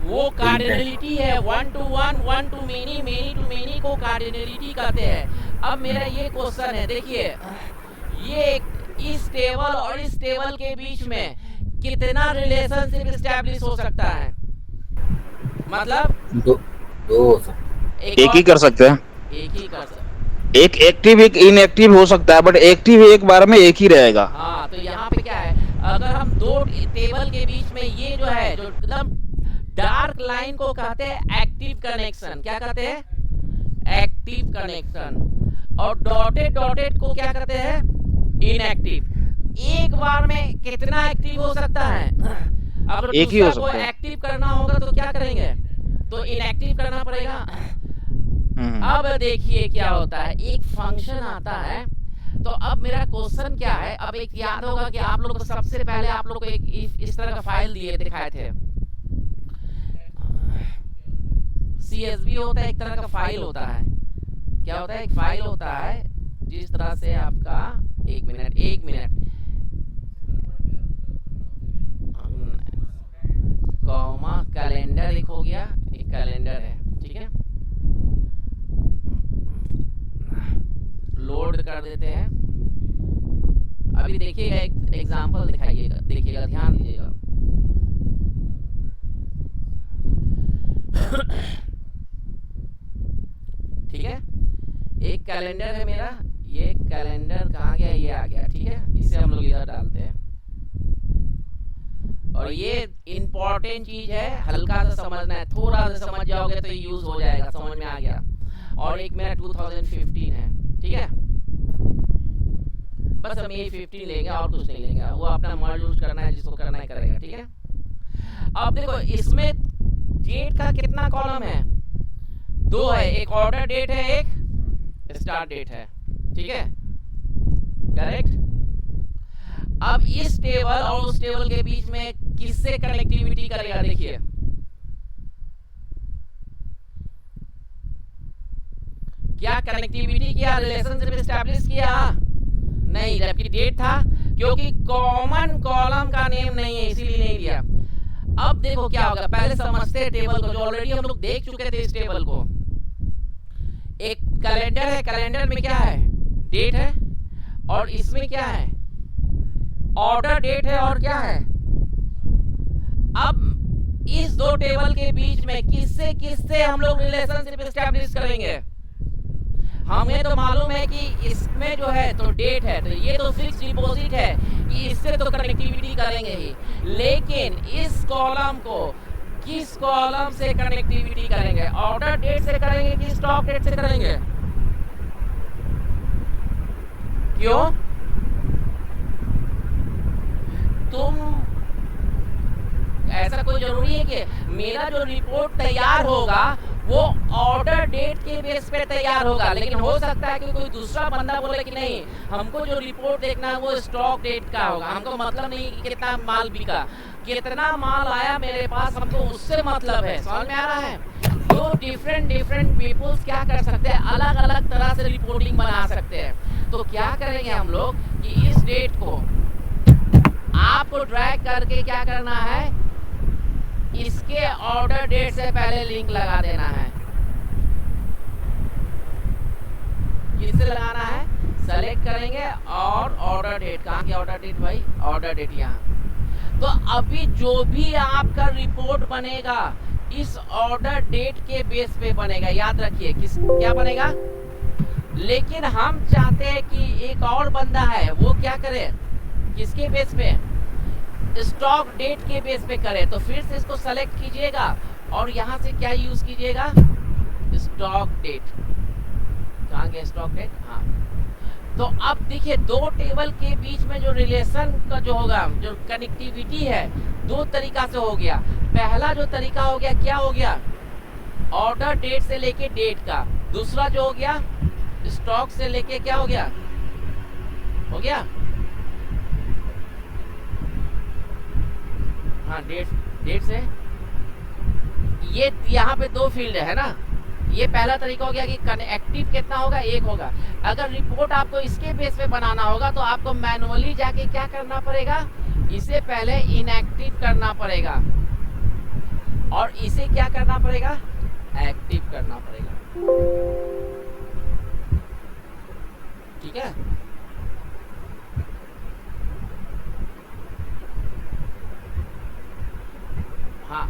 वो कार्डिनलिटी है, 1 to 1, 1 to many, many to many को कार्डिनलिटी कहते हैं। अब मेरा ये क्वेश्चन है, देखिए ये इस टेबल और इस टेबल के बीच में कितना रिलेशनशिप एस्टैब्लिश हो सकता है, मतलब दो हो सकते, एक ही कर सकते हैं, एक ही कर सकते, एक एक्टिव एक इनएक्टिव हो सकता है, बट एक्टिव एक बार में एक ही रहेगा। हाँ। तो यहाँ पे क्या है, अगर हम 2 टेबल के बीच में ये जो है, जो एकदम डार्क लाइन को कहते हैं एक्टिव कनेक्शन, क्या कहते हैं, एक्टिव कनेक्शन, और डॉटेड को क्या कहते हैं, इनएक्टिव। एक बार में कितना एक्टिव हो सकता है, अगर एक ही हो दूसरा को सकता है। एक्टिव करना होगा तो क्या करेंगे, तो इनएक्टिव करना पड़ेगा। अब देखिए क्या होता है, एक फंक्शन आता है। तो अब मेरा क्वेश्चन क्या है, अब एक याद होगा कि आप लोग को सबसे पहले आप लोग को एक इस तरह का फाइल दिखाए थे, CSV होता है, एक तरह का फाइल होता है। क्या होता है, एक फाइल होता है जिस तरह से आपका, एक मिनट कॉमा कैलेंडर एक हो गया, एक कैलेंडर है, ठीक है, लोड कर देते हैं। अभी देखिएगा, एक एग्जांपल देखिएगा, ध्यान दीजिएगा। ठीक है, एक कैलेंडर है मेरा, ये कैलेंडर कहाँ गया, ये ये आ गया, ठीक है, इसे हम लोग इधर डालते हैं। और ये इंपॉर्टेंट चीज है, हल्का सा समझना है, थोड़ा सा समझ जाओगे तो यूज हो जाएगा, समझ में आ गया। और एक मेरा 2015 है, ठीक है, बस हम ये 15 लेंगे और कुछ नहीं लेंगे, वो अपना मर्ज यूज करना है, जिसको करना है करेगा, ठीक है। अब देखो इसमें डेट का कितना कॉलम है, 2 है, एक ऑर्डर डेट है, एक स्टार्ट डेट है, ठीक है, करेक्ट। अब इस टेबल और उस टेबल के बीच में किससे कनेक्टिविटी करेगा, देखिए क्या कनेक्टिविटी किया, रिलेशनशिप एस्टैब्लिश किया, नहीं, जबकि डेट था, क्योंकि कॉमन कॉलम का नेम नहीं है इसीलिए नहीं दिया। अब देखो क्या होगा, पहले समझते हैं टेबल को, जो ऑलरेडी हम लोग देख चुके थे इस टेबल को। एक कैलेंडर है, कैलेंडर में क्या है, डेट है, और इसमें क्या है, ऑर्डर डेट है, और क्या है। अब इस दो टेबल के बीच में किससे किससे हम लोग रिलेशनशिप एस्टैब्लिश करेंगे। हमें तो मालूम है कि इसमें जो है तो डेट है, तो ये तो फिक्स डिपॉजिट है कि इससे तो कनेक्टिविटी करेंगे ही, लेकिन इस कॉलम को किस कॉलम से कनेक्टिविटी करेंगे, ऑर्डर डेट से करेंगे कि स्टॉक डेट से करेंगे। क्यों, तुम ऐसा कोई जरूरी है कि मेरा जो रिपोर्ट तैयार होगा वो ऑर्डर डेट के बेस पे तैयार होगा, लेकिन हो सकता है कि कोई दूसरा बंदा बोले कि नहीं, हमको जो रिपोर्ट देखना है वो स्टॉक डेट का होगा, हमको मतलब नहीं कि कितना माल बिका, कितना माल आया मेरे पास, हमको उससे मतलब है। समझ में आ रहा है। तो डिफरेंट पीपल्स क्या कर सकते हैं, अलग अलग तरह से रिपोर्टिंग बना सकते हैं। तो क्या करेंगे हम लोग कि इस डेट को आपको ड्रैग करके क्या करना है, इसके ऑर्डर डेट से पहले लिंक लगा देना है। किससे लगाना है, सेलेक्ट करेंगे और ऑर्डर डेट, कहाँ की ऑर्डर डेट भाई, ऑर्डर डेट यहाँ। तो अभी जो भी आपका रिपोर्ट बनेगा इस ऑर्डर डेट के बेस पे बनेगा, याद रखिए किस क्या बनेगा। लेकिन हम चाहते हैं कि एक और बंदा है वो क्या करे, किसके बेस पे, स्टॉक डेट के बेस पे करे। तो फिर से इसको सेलेक्ट कीजिएगा और यहाँ से क्या यूज कीजिएगा, स्टॉक डेट, कहाँ गया स्टॉक डेट, हाँ। तो अब देखिए दो टेबल के बीच में जो रिलेशन का जो होगा, जो कनेक्टिविटी है, दो तरीका से हो गया। पहला जो तरीका हो गया क्या हो गया, ऑर्डर डेट से लेके डेट का। दूसरा जो हो गया स्टॉक से लेके क्या हो गया, हो गया हाँ डेट से। ये यहाँ पे दो फील्ड है ना, ये पहला तरीका हो गया कि एक्टिव कितना होगा, एक होगा। अगर रिपोर्ट आपको इसके बेस पे बनाना होगा तो आपको मैनुअली जाके क्या करना पड़ेगा, इसे पहले इनएक्टिव करना पड़ेगा और इसे क्या करना पड़ेगा, एक्टिव करना पड़ेगा। ठीक है, हाँ।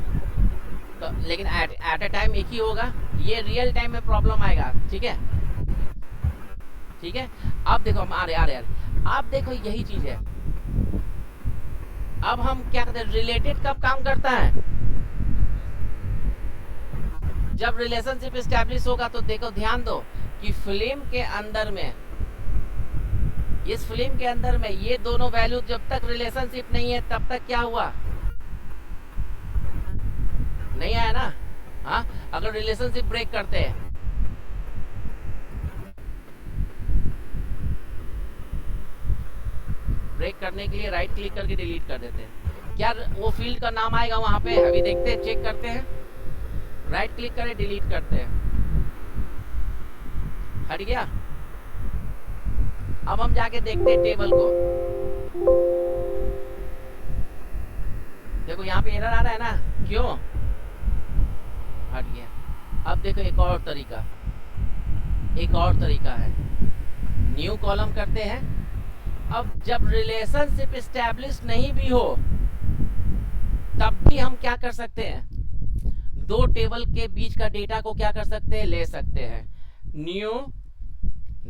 तो लेकिन एट अ टाइम एक ही होगा, ये रियल टाइम में प्रॉब्लम आएगा। ठीक है, ठीक है। अब देखो हम आ रहे अब देखो यही चीज है। अब हम क्या कहते हैं, रिलेटेड कब काम करता है, जब रिलेशनशिप एस्टैब्लिश होगा। तो देखो ध्यान दो कि फिल्म के अंदर में, इस फिल्म के अंदर में ये दोनों वैल्यू जब तक रिलेशनशिप नहीं है तब तक क्या हुआ, नहीं आया ना। हाँ, अगर रिलेशनशिप ब्रेक करते हैं, ब्रेक करने के लिए राइट क्लिक करके डिलीट कर देते हैं, क्या वो फील्ड का नाम आएगा वहां पे, अभी देखते हैं, चेक करते हैं। राइट क्लिक करें, डिलीट करते हैं, हट गया। अब हम जाके देखते हैं टेबल को, देखो यहाँ पे एरर आ रहा है ना, क्यों, हट गया। अब देखो एक और तरीका है, न्यू कॉलम करते हैं। अब जब रिलेशनशिप एस्टैब्लिश नहीं भी हो तब भी हम क्या कर सकते हैं, दो टेबल के बीच का डेटा को क्या कर सकते हैं, ले सकते हैं। New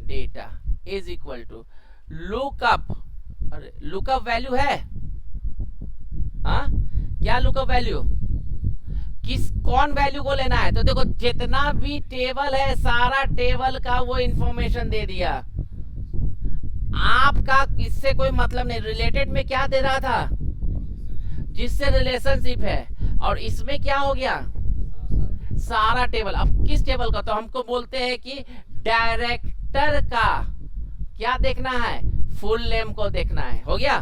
data is equal to lookup, अरे लुकअप वैल्यू है, हाँ क्या लुकअप वैल्यू, कौन वैल्यू को लेना है, तो देखो जितना भी टेबल है सारा टेबल का वो इंफॉर्मेशन दे दिया, आपका इससे कोई मतलब नहीं, रिलेटेड में क्या दे रहा था, जिससे रिलेशनशिप है, और इसमें क्या हो गया, सारा टेबल। अब किस टेबल का, तो हमको बोलते हैं कि डायरेक्टर का क्या देखना है, फुल नेम को देखना है, हो गया।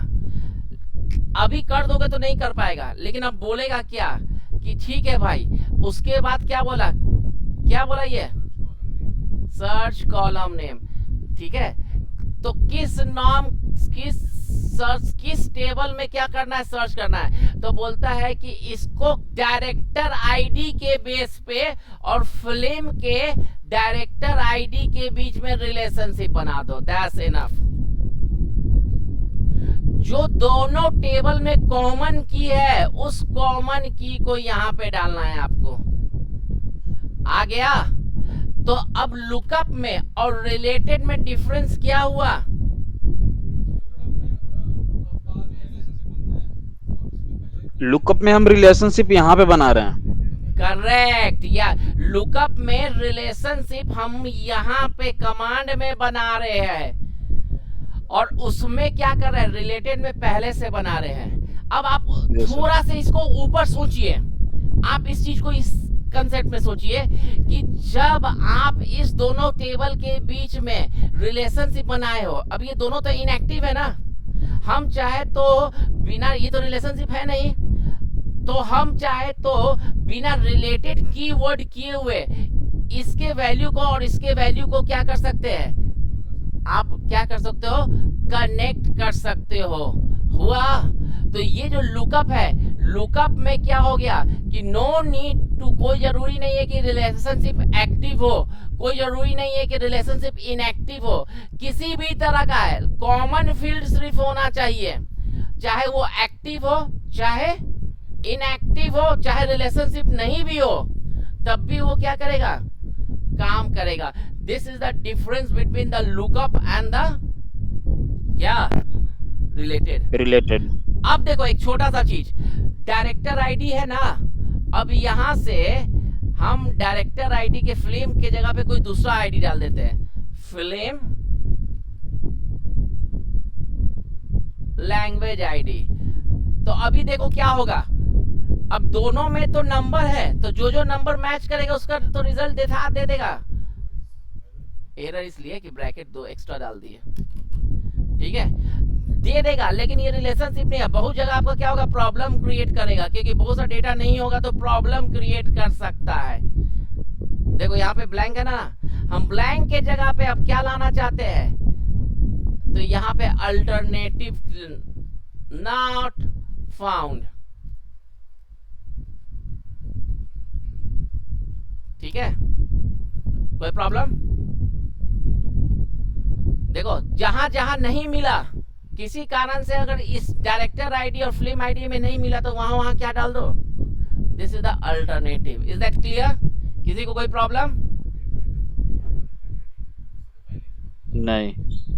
अभी कर दोगे तो नहीं कर पाएगा, लेकिन अब बोलेगा क्या कि ठीक है भाई, उसके बाद क्या बोला, क्या बोला ये, सर्च कॉलम नेम, ठीक है। तो किस नाम, किस टेबल में क्या करना है, सर्च करना है, तो बोलता है कि इसको डायरेक्टर आईडी के बेस पे और फिल्म के डायरेक्टर आईडी के बीच में रिलेशनशिप बना दो, दैट्स इनफ। जो दोनों टेबल में कॉमन की है उस कॉमन की को यहां पे डालना है आपको, आ गया। तो अब लुकअप में और रिलेटेड में डिफरेंस क्या हुआ, लुकअप में हम रिलेशनशिप यहाँ पे बना रहे हैं, करेक्ट, या लुकअप में रिलेशनशिप हम यहाँ पे कमांड में बना रहे हैं, और उसमें क्या कर रहे हैं, रिलेटेड में पहले से बना रहे हैं। अब आप थोड़ा से इसको ऊपर सोचिए, आप इस चीज को इस कंसेप्ट में सोचिए कि जब आप इस दोनों टेबल के बीच में रिलेशनशिप बनाए हो, अब ये दोनों तो इनएक्टिव है ना, हम चाहे तो बिना, ये तो रिलेशनशिप है नहीं, तो हम चाहे तो बिना रिलेटेड कीवर्ड किए हुए इसके वैल्यू को और इसके वैल्यू को क्या कर सकते हैं, आप क्या कर सकते हो, कनेक्ट कर सकते हो, हुआ। तो ये जो लुकअप है, लुकअप में क्या हो गया कि नो नीड टू, कोई जरूरी नहीं है कि रिलेशनशिप एक्टिव हो, कोई जरूरी नहीं है कि रिलेशनशिप इनएक्टिव हो, किसी भी तरह का है, कॉमन फील्ड सिर्फ होना चाहिए, चाहे वो एक्टिव हो चाहे इनएक्टिव हो, चाहे रिलेशनशिप नहीं भी हो, तब भी वो क्या करेगा, काम करेगा। This is the difference between the lookup and the क्या, रिलेटेड। अब देखो एक छोटा सा चीज, डायरेक्टर आईडी है ना, अब यहां से हम डायरेक्टर आईडी के फिल्म के जगह पे कोई दूसरा आईडी डाल देते हैं, फिल्म लैंग्वेज आईडी। तो अभी देखो क्या होगा, अब दोनों में तो नंबर है, तो जो जो नंबर मैच करेगा उसका तो रिजल्ट दे देगा। एरर इसलिए कि ब्रैकेट 2 एक्स्ट्रा डाल दिए, ठीक है, दे देगा, लेकिन ये रिलेशनशिप नहीं है, बहुत जगह आपका क्या होगा, प्रॉब्लम क्रिएट करेगा, क्योंकि बहुत सा डेटा नहीं होगा तो प्रॉब्लम क्रिएट कर सकता है। देखो यहाँ पे ब्लैंक है ना, हम ब्लैंक के जगह पे अब क्या लाना चाहते हैं, तो यहाँ पे अल्टरनेटिव नॉट फाउंड, ठीक है, कोई प्रॉब्लम। देखो जहां जहां नहीं मिला, किसी कारण से अगर इस डायरेक्टर आईडी और फिल्म आईडी में नहीं मिला, तो वहां वहां क्या डाल दो, this is the alternative. Is that clear, किसी को कोई प्रॉब्लम नहीं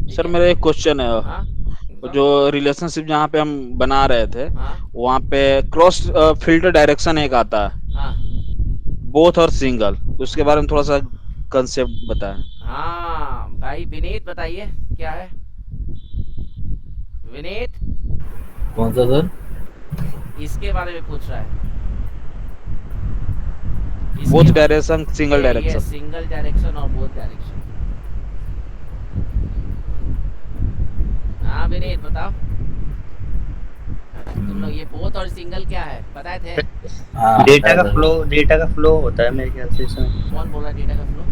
सर। मेरा एक क्वेश्चन है, हाँ? जो रिलेशनशिप जहाँ पे हम बना रहे थे, हाँ? वहाँ पे क्रॉस फिल्टर डायरेक्शन एक आता है, हाँ? बोथ और सिंगल, उसके बारे में थोड़ा सा कंसेप्ट बताएं। हाँ भाई विनीत बताइए क्या है, विनीत कौन सा सर? इसके बारे में पूछ रहा है, both direction, single direction. Single direction और बोथ डायरेक्शन। हाँ विनीत बताओ, तुम लोग ये बोथ और सिंगल क्या है बताए थे? हाँ, डेटा का फ्लो होता है मेरे ख्याल से इसमें। कौन बोल रहा है डेटा का फ्लो?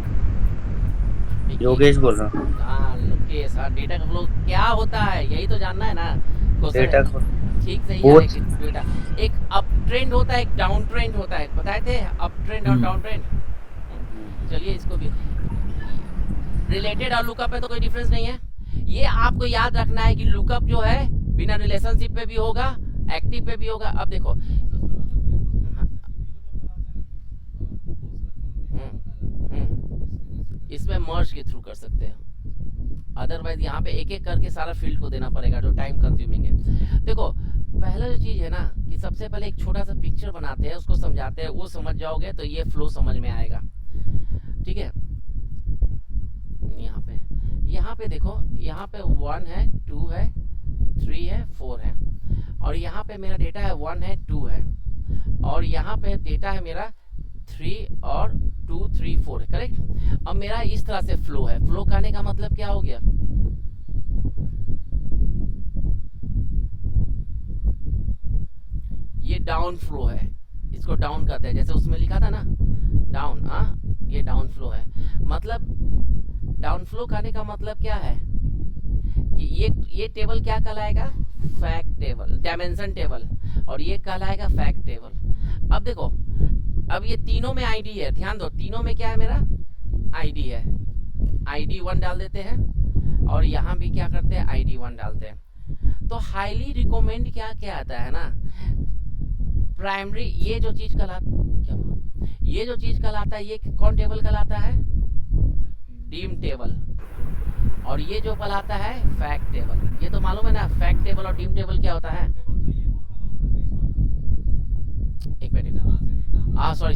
योगेश बोल रहा हूँ। हाँ लोकेश, हाँ डेटा का फ्लो क्या होता है यही तो जानना है ना, डेटा को ठीक सही है, Both- लेकिन बेटा एक अप ट्रेंड होता है, एक डाउन ट्रेंड होता है, बताए थे अप ट्रेंड और डाउन ट्रेंड। चलिए इसको भी, रिलेटेड और लुकअप में तो कोई डिफरेंस नहीं है, ये आपको याद रखना है कि लुकअप जो है बिना रिलेशनशिप पे भी होगा, एक्टिव पे भी होगा। अब देखो इसमें मर्ज के थ्रू कर सकते हैं, अदरवाइज यहाँ पे एक एक करके सारा फील्ड को देना पड़ेगा, जो टाइम कंज्यूमिंग है। देखो पहला जो चीज़ है ना कि सबसे पहले एक छोटा सा पिक्चर बनाते हैं, उसको समझाते हैं, वो समझ जाओगे तो ये फ्लो समझ में आएगा। ठीक है, यहाँ पे देखो, यहाँ पे 1 है, 2 है, 3 है, 4 है, और यहाँ पे मेरा डेटा है 1 है, 2 है, और यहाँ पे डेटा है मेरा 3 और 2, 3, 4 है, करेक्ट। अब मेरा इस तरह से फ्लो है। फ्लो करने का मतलब क्या हो गया, ये डाउन फ्लो है, इसको डाउन कहते हैं, जैसे उसमें लिखा था ना डाउन, हाँ ये डाउन फ्लो है। मतलब डाउन फ्लो करने का मतलब क्या है कि ये टेबल क्या कहलाएगा, फैक्ट टेबल, डायमेंशन टेबल, और ये कहलाएगा फैक्ट टेबल। अब देखो, अब ये तीनों में आईडी है, ध्यान दो, तीनों में क्या है, मेरा आईडी है, आईडी 1 डाल देते हैं, और यहाँ भी क्या करते हैं, आईडी 1 डालते हैं। तो हाईली रिकमेंड क्या क्या आता है ना, प्राइमरी, ये जो चीज कहलाता है, ये कौन टेबल कहलाता है, डीम टेबल, और ये जो कहलाता है फैक्ट टेबल। ये तो मालूम है ना, फैक्ट टेबल और डीम टेबल क्या होता है। एक मिनट, सॉरी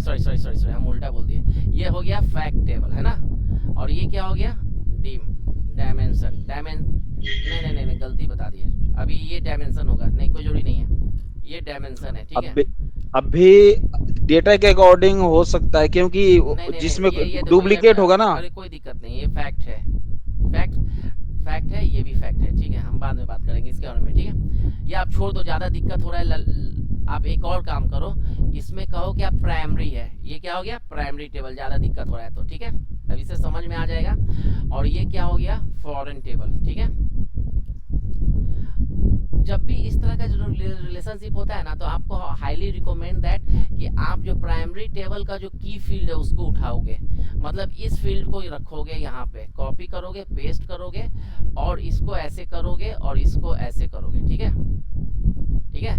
हम उल्टा बोल दिए। ये हो गया फैक्ट टेबल है ना, और ये क्या हो गया, डीम, डायमेंशन, नहीं गलती बता दी है, अभी ये डायमेंशन होगा, नहीं कोई जोड़ी नहीं है, ये डायमेंशन है। ठीक है, अभी डेटा के अकॉर्डिंग हो सकता है, क्योंकि जिसमें डुप्लीकेट होगा ना। अरे कोई दिक्कत नहीं, ये फैक्ट है, फैक्ट है, ये भी फैक्ट है। ठीक है, हम बाद में बात करेंगे इसके बारे में। ठीक है, ये आप छोड़ दो, ज़्यादा दिक्कत हो रहा है। आप एक और काम करो, इसमें कहो कि आप प्राइमरी है, ये क्या हो गया, प्राइमरी टेबल, ज़्यादा दिक्कत हो रहा है तो। ठीक है, अब इसे समझ में आ जाएगा। और ये क्या हो गया, फॉरेन टेबल। ठीक है, जब भी इस तरह का जो रिलेशनशिप होता है ना, तो आपको हाईली रिकमेंड दैट कि आप जो प्राइमरी टेबल का जो की फील्ड है उसको उठाओगे, मतलब इस फील्ड को रखोगे, यहाँ पे कॉपी करोगे, पेस्ट करोगे, और इसको ऐसे करोगे और इसको ऐसे करोगे। ठीक है, ठीक है,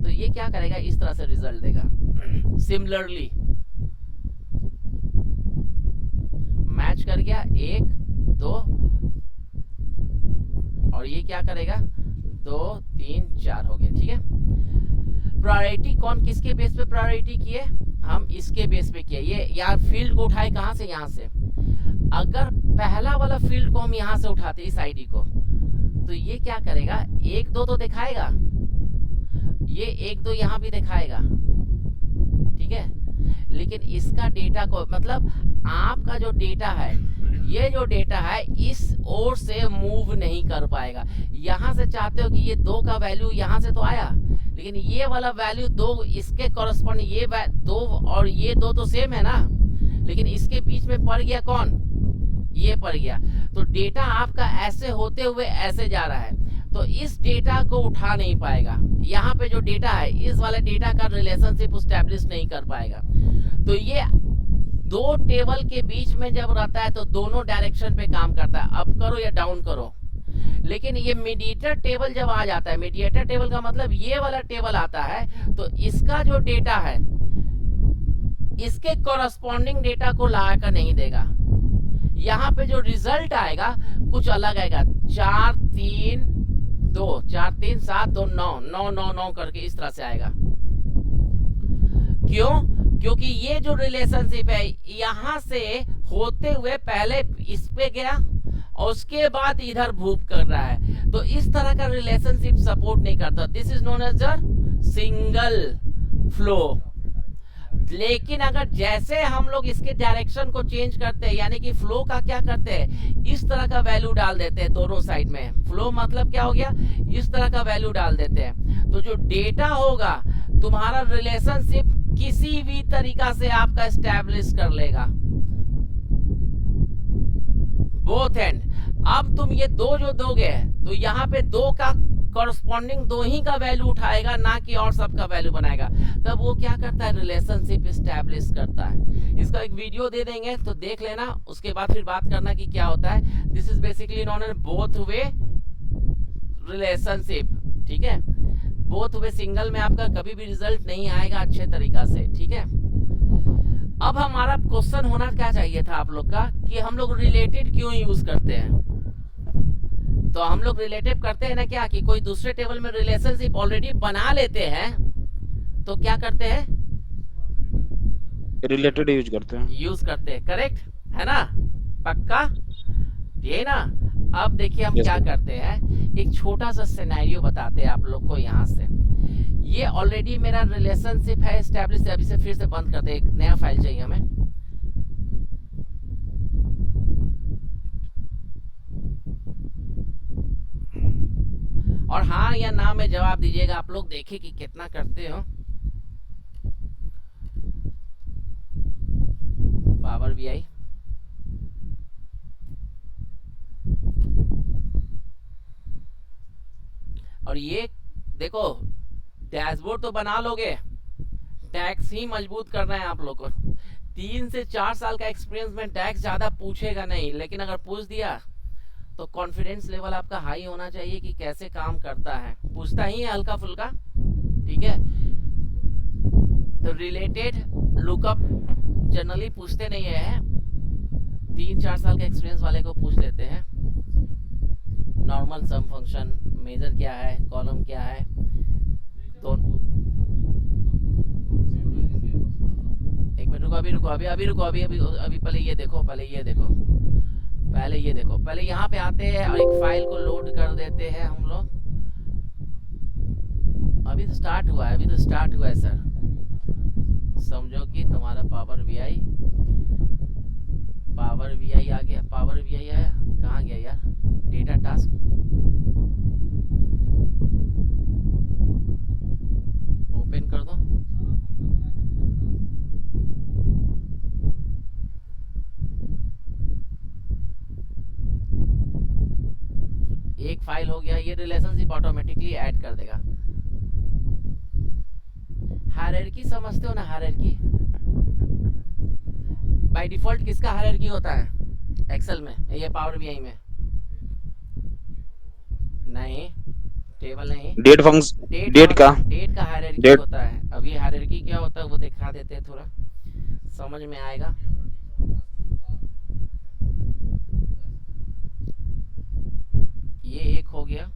तो ये क्या करेगा, इस तरह से रिजल्ट देगा। सिमिलरली मैच कर गया 1, 2, और ये क्या करेगा, 2, 3, 4 हो गया। ठीक है, प्रायोरिटी कौन किसके बेस पे प्रायोरिटी किए, हम इसके बेस पे किए। ये यार फील्ड को उठाए कहाँ से, यहाँ से। अगर पहला वाला फील्ड को हम यहाँ से उठाते, इस आईडी को, तो ये क्या करेगा, 1, 2 तो दिखाएगा, ये 1, 2 यहाँ भी दिखाएगा। ठीक है, लेकिन इसका डेटा को, मतलब आपका जो डेटा है, ये जो डेटा है इस ओर से मूव नहीं कर पाएगा। यहाँ से चाहते हो कि ये 2 का वैल्यू यहाँ से तो आया, लेकिन ये वाला वैल्यू 2 इसके कॉरस्पॉन्ड, ये 2 और ये 2 तो सेम है ना, लेकिन इसके बीच में पड़ गया कौन, ये पड़ गया। तो डेटा आपका ऐसे होते हुए ऐसे जा रहा है, तो इस डेटा को उठा नहीं पाएगा। यहाँ पे जो डेटा है, इस वाले डेटा का रिलेशनशिप एस्टैब्लिश नहीं कर पाएगा। तो ये 2 टेबल के बीच में जब रहता है तो दोनों डायरेक्शन पे काम करता है, अप करो या डाउन करो। लेकिन ये मीडिएटर टेबल जब आ जाता है, मीडिएटर टेबल का मतलब ये वाला टेबल आता है, तो इसका जो डेटा है इसके कॉरस्पॉन्डिंग डेटा को ला कर नहीं देगा। यहाँ पे जो रिजल्ट आएगा कुछ अलग आएगा, 4, 3, 2, 4, 3, 7, 2, 9, 9, 9, 9 करके इस तरह से आएगा। क्यों? क्योंकि ये जो रिलेशनशिप है यहाँ से होते हुए पहले इस पे गया और उसके बाद इधर मूव कर रहा है, तो इस तरह का रिलेशनशिप सपोर्ट नहीं करता। This is known as the single flow. लेकिन अगर जैसे हम लोग इसके डायरेक्शन को चेंज करते हैं, यानी कि फ्लो का क्या करते हैं, इस तरह का वैल्यू डाल देते हैं दोनों साइड में। फ्लो मतलब क्या हो गया, इस तरह का वैल्यू डाल देते हैं, तो जो डेटा होगा तुम्हारा रिलेशनशिप किसी भी तरीका से आपका एस्टैब्लिश कर लेगा, बोथ एंड। अब तुम ये 2 जो दोगे तो यहाँ पे 2 का कॉरस्पॉन्डिंग 2 ही का वैल्यू उठाएगा, ना कि और सब का वैल्यू बनाएगा। तब वो क्या करता है, रिलेशनशिप एस्टैब्लिश करता है। इसका एक वीडियो दे देंगे तो देख लेना, उसके बाद फिर बात करना कि क्या होता है। This is basically known as both way relationship. ठीक है, बोथ वे सिंगल में आपका कभी भी रिजल्ट नहीं आएगा अच्छे तरीका से। ठीक है, अब हमारा क्वेश्चन होना क्या चाहिए था आप लोग का कि हम लोग रिलेटेड क्यों यूज करते हैं। तो हम लोग रिलेटिव करते हैं ना क्या, कि कोई दूसरे टेबल में रिलेशनशिप ऑलरेडी बना लेते हैं तो क्या करते हैं, रिलेटेड यूज करते हैं। यूज करते हैं, करेक्ट है ना, पक्का ये ना। अब देखिए हम Yes, क्या sir. करते हैं, एक छोटा सा सिनेरियो बताते हैं आप लोग को यहाँ से। ये ऑलरेडी मेरा रिलेशनशिप है एस्टेब्लिश, अभी से फिर से बंद करते हैं, एक नया फाइल चाहिए हमें। और हाँ या ना में जवाब दीजिएगा, आप लोग देखिए कि कितना करते हो। पावर बीआई और ये देखो, डैशबोर्ड तो बना लोगे, टैक्स ही मजबूत करना है आप लोग को। 3 से 4 साल का एक्सपीरियंस में टैक्स ज्यादा पूछेगा नहीं, लेकिन अगर पूछ दिया तो कॉन्फिडेंस लेवल आपका हाई होना चाहिए कि कैसे काम करता है। पूछता ही है हल्का फुल्का, ठीक है। तो रिलेटेड लुकअप जनरली पूछते नहीं है, 3-4 साल के एक्सपीरियंस वाले को पूछ लेते हैं। नॉर्मल सम फंक्शन, मेजर क्या है, कॉलम क्या है, तो एक मिनट रुको, अभी रुको, अभी रुको, अभी पहले ये देखो, पहले यहाँ पे आते हैं और एक फाइल को लोड कर देते हैं हम लोग। अभी तो स्टार्ट हुआ है सर, समझो कि तुम्हारा पावर बीआई आ गया, पावर बीआई आया, कहाँ गया यार, डेटा टास्क, ओपन कर दो। एक फाइल हो गया, ये रिलेशनशिप ऑटोमेटिकली ऐड कर देगा। हायरार्की समझते हो ना, हायरार्की बाय डिफॉल्ट किसका हायरार्की होता है एक्सेल में, ये पावर बीआई में नहीं, टेबल नहीं, डेट फंक्शन, डेट का हायरार्की होता है। अभी हायरार्की क्या होता है वो दिखा देते हैं, थोड़ा समझ में आएगा। ये एक हो गया,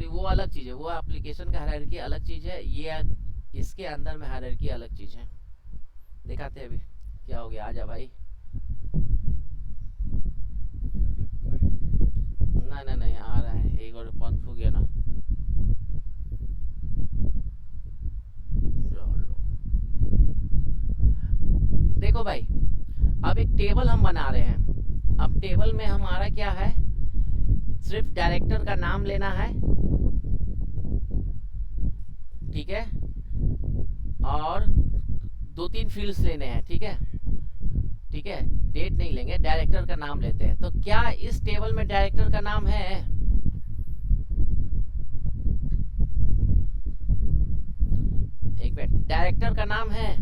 वो अलग चीज है, वो एप्लीकेशन का हायरार्की अलग चीज है, ये इसके अंदर में हायरार्की अलग चीज है। दिखाते हैं अभी क्या हो गया, आजा भाई। नहीं आ रहा है, एक और बंद हो गया ना। देखो भाई, अब एक टेबल हम बना रहे हैं। अब टेबल में हमारा क्या है, सिर्फ डायरेक्टर का नाम लेना है, ठीक है, और 2-3 फील्ड्स लेने हैं, ठीक है, डेट नहीं लेंगे, डायरेक्टर का नाम लेते हैं। तो क्या इस टेबल में डायरेक्टर का नाम है, एक मिनट, डायरेक्टर का नाम है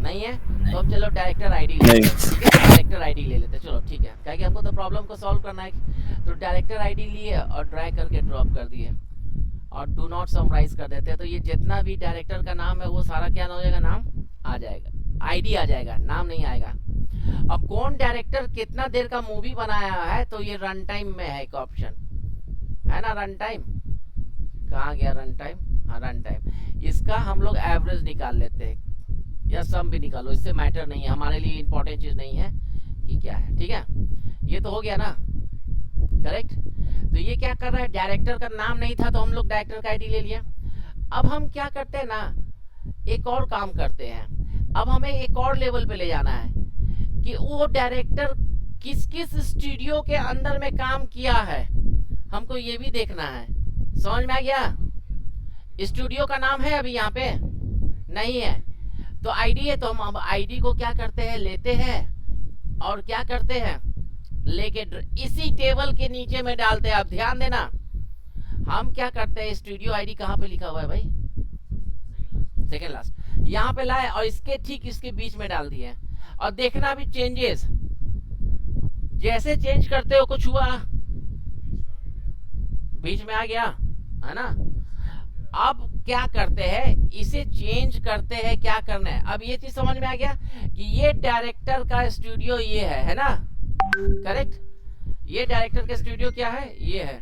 नहीं है, तो हम चलो डायरेक्टर आईडी ले लेते हैं, ठीक है, डायरेक्टर आईडी ले लेते हैं, चलो ठीक है, क्या कि हमको तो प्रॉब्लम को सॉल्व करना है। तो डायरेक्टर आईडी लिए और ड्रैग करके ड्रॉप कर दिए और डू नॉट समराइज कर देते हैं। तो ये जितना भी डायरेक्टर का नाम है वो सारा क्या हो जाएगा, नाम आ जाएगा, आईडी आ जाएगा, नाम नहीं आएगा। अब कौन डायरेक्टर कितना देर का मूवी बनाया है, तो ये रन टाइम में है एक ऑप्शन, है ना, रन टाइम, कहाँ गया रन टाइम, हाँ रन टाइम। इसका हम लोग एवरेज निकाल लेते हैं, या सम भी निकालो, इससे मैटर नहीं है, हमारे लिए इंपॉर्टेंट चीज नहीं है कि क्या है, ठीक है। ये तो हो गया ना, करेक्ट। तो ये क्या कर रहा है, डायरेक्टर का नाम नहीं था तो हम लोग डायरेक्टर का आईडी ले लिया। अब हम क्या करते हैं ना, एक और काम करते हैं। अब हमें एक और लेवल पे ले जाना है कि वो डायरेक्टर किस किस स्टूडियो के अंदर में काम किया है, हमको ये भी देखना है। समझ में आ गया, स्टूडियो का नाम है अभी यहाँ पे नहीं है, तो आईडी है, तो हम अब आईडी को क्या करते हैं, लेते हैं और क्या करते हैं, लेके इसी टेबल के नीचे में डालते हैं। आप ध्यान देना, हम क्या करते हैं, स्टूडियो आईडी कहाँ पे लिखा हुआ है भाई, सेकेंड लास्ट, यहाँ पे लाए और इसके ठीक इसके बीच में डाल दिए। और देखना भी चेंजेस, जैसे चेंज करते हो कुछ हुआ, बीच में आ गया, है ना। अब क्या करते हैं, इसे चेंज करते हैं, क्या करना है। अब ये चीज समझ में आ गया कि ये डायरेक्टर का स्टूडियो ये है ना, करेक्ट। ये डायरेक्टर का स्टूडियो क्या है, ये है,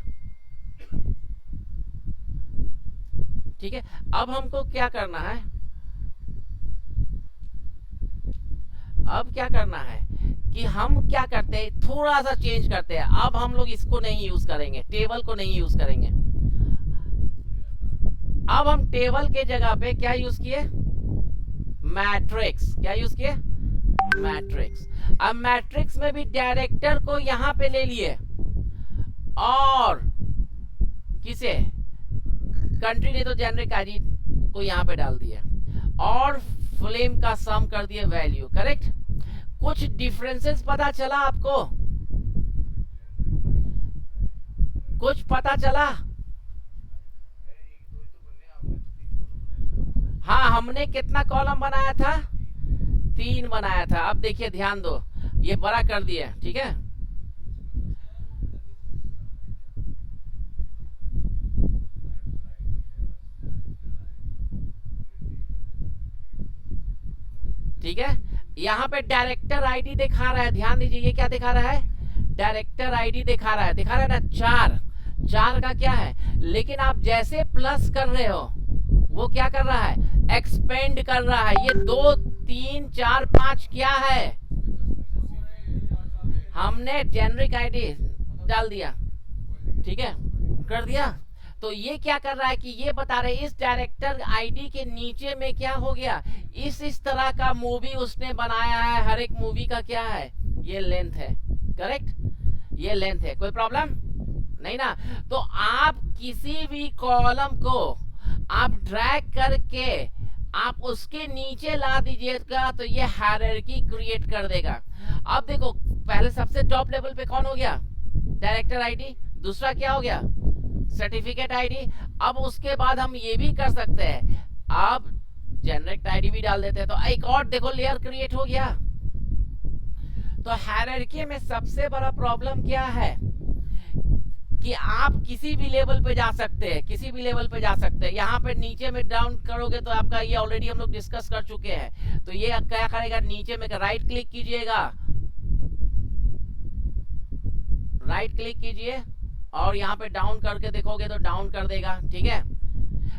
ठीक है। अब हमको क्या करना है, अब क्या करना है कि हम क्या करते हैं, थोड़ा सा चेंज करते हैं। अब हम लोग इसको नहीं यूज करेंगे, टेबल को नहीं यूज करेंगे। अब हम टेबल के जगह पे क्या यूज किए, मैट्रिक्स। क्या यूज किए, मैट्रिक्स। अब मैट्रिक्स में भी डायरेक्टर को यहां पे ले लिए और किसे, कंट्री ने तो जेनरिक आईडी को यहां पे डाल दिया और फ्लेम का सम कर दिए वैल्यू, करेक्ट। कुछ डिफरेंसेस पता चला आपको, कुछ पता चला। हाँ, हमने कितना कॉलम बनाया था, 3 बनाया था। अब देखिए ध्यान दो, ये बड़ा कर दिया, ठीक है। ठीक है, यहाँ पे डायरेक्टर आईडी दिखा रहा है, ध्यान दीजिए। ये क्या दिखा रहा है, डायरेक्टर आईडी दिखा रहा है, दिखा रहा है ना, 4 का क्या है। लेकिन आप जैसे प्लस कर रहे हो, वो क्या कर रहा है, एक्सपेंड कर रहा है। ये 2 3 4 5 क्या है, हमने जेनरिक आईडी डाल दिया, ठीक है, कर दिया। तो ये क्या कर रहा है कि ये बता रहे इस डायरेक्टर आईडी के नीचे में क्या हो गया, इस तरह का मूवी उसने बनाया है। हर एक मूवी का क्या है, ये लेंथ है, करेक्ट, ये लेंथ है। कोई प्रॉब्लम नहीं ना। तो आप किसी भी कॉलम को आप ड्रैग करके आप उसके नीचे ला दीजिएगा तो ये हायरार्की क्रिएट कर देगा। अब देखो, पहले सबसे टॉप लेवल पे कौन हो गया, डायरेक्टर आईडी। दूसरा क्या हो गया, सर्टिफिकेट आईडी। अब उसके बाद हम ये भी कर सकते हैं, अब जेनरिक आईडी भी डाल देते हैं, तो एक और देखो लेयर क्रिएट हो गया। तो हायरार्की में सबसे बड़ा प्रॉब्लम क्या है कि आप किसी भी लेवल पे जा सकते हैं, किसी भी लेवल पे जा सकते हैं। यहाँ पे नीचे में डाउन करोगे तो आपका ये ऑलरेडी हम लोग डिस्कस कर चुके हैं। तो ये क्या करेगा, नीचे में राइट क्लिक कीजिएगा, राइट क्लिक कीजिए और यहाँ पे डाउन करके देखोगे तो डाउन कर देगा, ठीक है।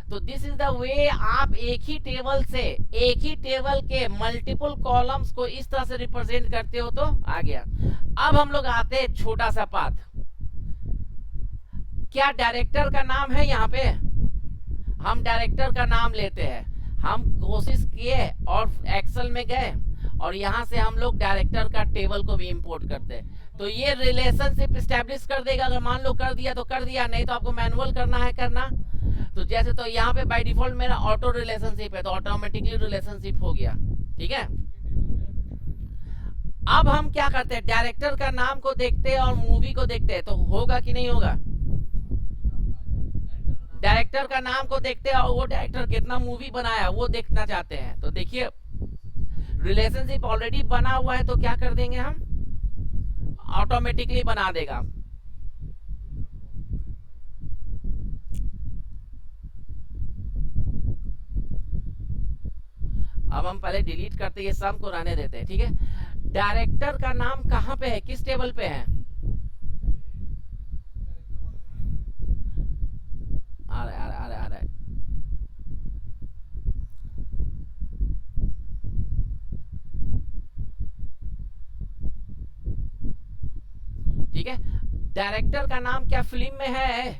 तो दिस इज द वे आप एक ही टेबल से, एक ही टेबल के मल्टीपल कॉलम्स को इस तरह से रिप्रेजेंट करते हो। तो आ गया। अब हम लोग आते हैं छोटा सा पाथ। क्या डायरेक्टर का नाम है, यहाँ पे हम डायरेक्टर का नाम लेते हैं। हम कोशिश किए और एक्सेल में गए और यहाँ से हम लोग डायरेक्टर का टेबल को भी इंपोर्ट करते हैं। तो ये रिलेशनशिप स्टैब्लिश कर देगा। अगर मान लो कर दिया तो कर दिया, नहीं तो आपको मैनुअल करना है करना। तो जैसे तो यहाँ पे बाय डिफॉल्ट मेरा ऑटो रिलेशनशिप है, तो ऑटोमेटिकली रिलेशनशिप हो गया, ठीक है। अब हम क्या करते हैं, डायरेक्टर का नाम को देखते हैं और मूवी को देखते हैं, तो होगा कि नहीं होगा। डायरेक्टर का नाम को देखते हैं और वो डायरेक्टर कितना मूवी बनाया वो देखना चाहते हैं। तो देखिए रिलेशनशिप ऑलरेडी बना हुआ है, तो क्या कर देंगे हम, ऑटोमेटिकली बना देगा। अब हम पहले डिलीट करते, ये सम को रहने देते हैं, ठीक है। डायरेक्टर का नाम कहाँ पे है, किस टेबल पे है, आ रहा है, आ रहा है, आ रहा है। ठीक है, डायरेक्टर का नाम क्या फिल्म में है,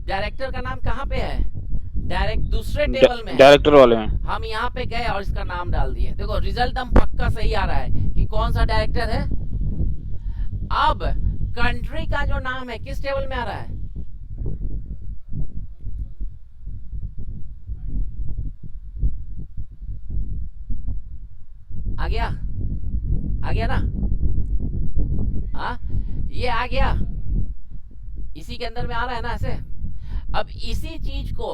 डायरेक्टर का नाम कहाँ पे है, डायरेक्ट दूसरे टेबल में, डायरेक्टर वाले में। हम यहाँ पे गए और इसका नाम डाल दिए। देखो रिजल्ट हम पक्का सही आ रहा है कि कौन सा डायरेक्टर है। अब कंट्री का जो नाम है किस टेबल में आ रहा है, आ गया, आ गया ना, हाँ ये आ गया, इसी के अंदर में आ रहा है ना ऐसे। अब इसी चीज को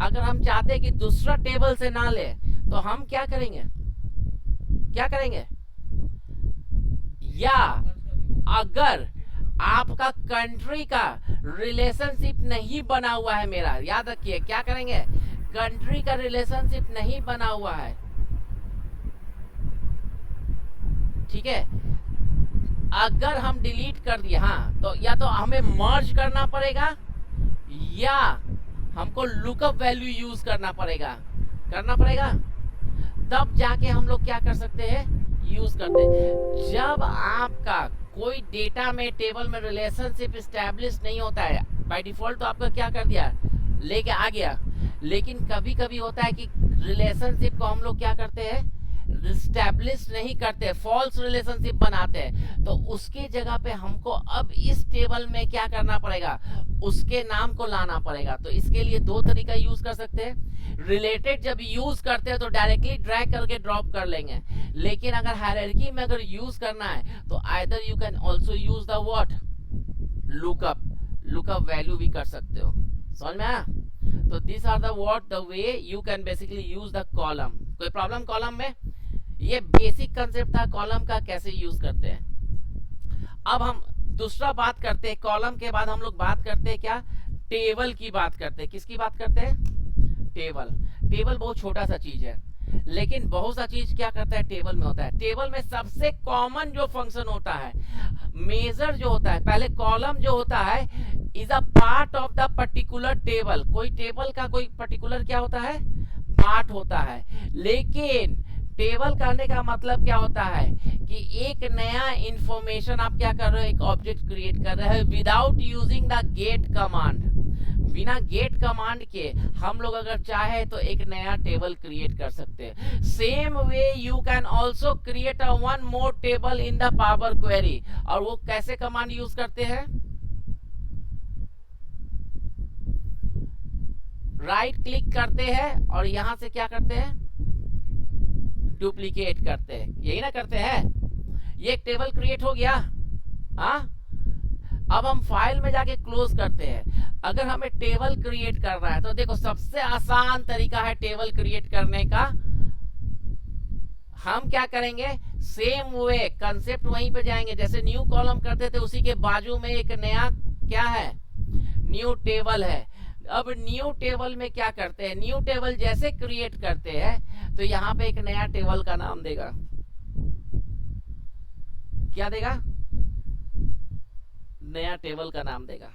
अगर हम चाहते हैं कि दूसरा टेबल से ना ले, तो हम क्या करेंगे, क्या करेंगे, या अगर आपका कंट्री का रिलेशनशिप नहीं बना हुआ है, मेरा याद रखिए क्या करेंगे, कंट्री का रिलेशनशिप नहीं बना हुआ है, ठीक है, अगर हम डिलीट कर दिए, हाँ, तो या तो हमें मर्ज करना पड़ेगा या हमको लुकअप वैल्यू यूज करना पड़ेगा, तब जाके हम लोग क्या कर सकते हैं, यूज करते हैं। जब आपका कोई डेटा में टेबल में रिलेशनशिप स्टैब्लिश नहीं होता है, बाय डिफॉल्ट तो आपका क्या कर दिया, लेके आ गया, लेकिन कभी कभी होता है कि रिलेशनशिप को हम लोग क्या करते हैं, स्टैब्लिश नहीं करते, फॉल्स रिलेशनशिप बनाते हैं, तो उसके जगह पे हमको अब इस टेबल में क्या करना पड़ेगा, उसके नाम को लाना पड़ेगा। तो इसके लिए दो तरीका यूज कर सकते हैं। रिलेटेड जब यूज करते हैं तो डायरेक्टली ड्रैग करके ड्रॉप कर लेंगे, लेकिन अगर हायरार्की में अगर यूज करना है तो either you can also use the what, lookup value भी कर सकते हो। समझ में आया? तो this are the what the way you can basically use the column. कोई प्रॉब्लम कॉलम में? ये बेसिक कंसेप्ट था कॉलम का, कैसे यूज करते हैं। अब हम दूसरा बात करते हैं, कॉलम के बाद हम लोग बात करते हैं क्या, टेबल की बात करते हैं। किसकी बात करते हैं? टेबल बहुत छोटा सा चीज है, लेकिन बहुत सा चीज क्या करता है टेबल में होता है। टेबल में सबसे कॉमन जो फंक्शन होता है, मेजर जो होता है, पहले कॉलम जो होता है is a part of the particular table. कोई टेबल का कोई पर्टिकुलर क्या होता है, पार्ट होता है। लेकिन टेबल करने का मतलब क्या होता है कि एक नया इंफॉर्मेशन आप क्या कर रहे हो, एक ऑब्जेक्ट क्रिएट कर रहे हो without using the get command. बिना गेट कमांड के हम लोग अगर चाहे तो एक नया टेबल क्रिएट कर सकते हैं। Same way you can also create a one more table in the power query. और वो कैसे कमांड यूज करते हैं, राइट क्लिक करते हैं और यहां से क्या करते हैं, डुप्लीकेट करते हैं, यही ना करते हैं। ये एक टेबल क्रिएट हो गया। हाँ, अब हम फाइल में जाके क्लोज करते हैं। अगर हमें टेबल क्रिएट करना है तो देखो सबसे आसान तरीका है टेबल क्रिएट करने का। हम क्या करेंगे, सेम वे कंसेप्ट वहीं पे जाएंगे, जैसे न्यू कॉलम करते थे उसी के बाजू में एक नया क्या है, न्यू टेबल है। अब न्यू टेबल में क्या करते हैं, न्यू टेबल जैसे क्रिएट करते हैं तो यहाँ पे एक नया टेबल का नाम देगा। क्या देगा, नया टेबल का नाम देगा।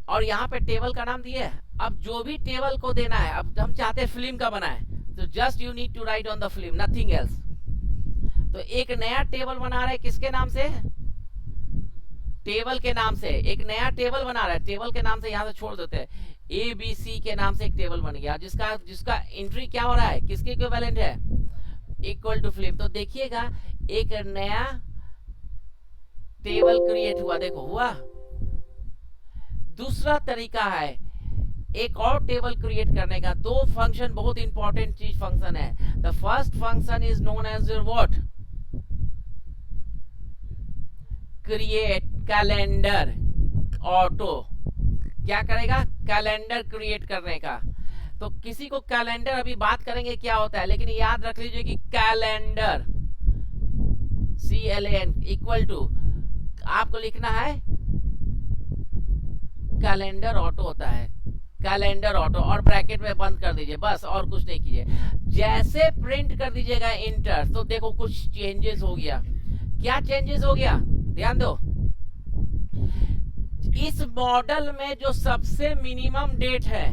और यहाँ पे टेबल का नाम दिए। अब जो भी टेबल को देना है, अब हम चाहते हैं फिल्म का बनाए, तो just you need to write on the film, nothing else. तो एक नया टेबल बना रहे किसके नाम से, टेबल के नाम से एक नया टेबल बना रहा है। टेबल के नाम से यहां से छोड़ देते हैं, ABC के नाम से एक टेबल बन गया, जिसका एंट्री क्या हो रहा है, किसके इक्विवेलेंट है, इक्वल टू फिल्म। तो देखिएगा एक नया टेबल क्रिएट हुआ, देखो हुआ। दूसरा तरीका है एक और टेबल क्रिएट करने का। दो फंक्शन बहुत इंपॉर्टेंट चीज फंक्शन है। The first function is known as what, create calendar auto. क्या करेगा, कैलेंडर क्रिएट करने का। तो किसी को कैलेंडर, अभी बात करेंगे क्या होता है, लेकिन याद रख लीजिए कि कैलेंडर CLAN इक्वल टू आपको लिखना है कैलेंडर ऑटो होता है, कैलेंडर ऑटो, और ब्रैकेट में बंद कर दीजिए बस, और कुछ नहीं कीजिए। जैसे प्रिंट कर दीजिएगा इंटर, तो देखो कुछ चेंजेस हो गया। क्या चेंजेस हो गया, ध्यान दो। इस मॉडल में जो सबसे मिनिमम डेट है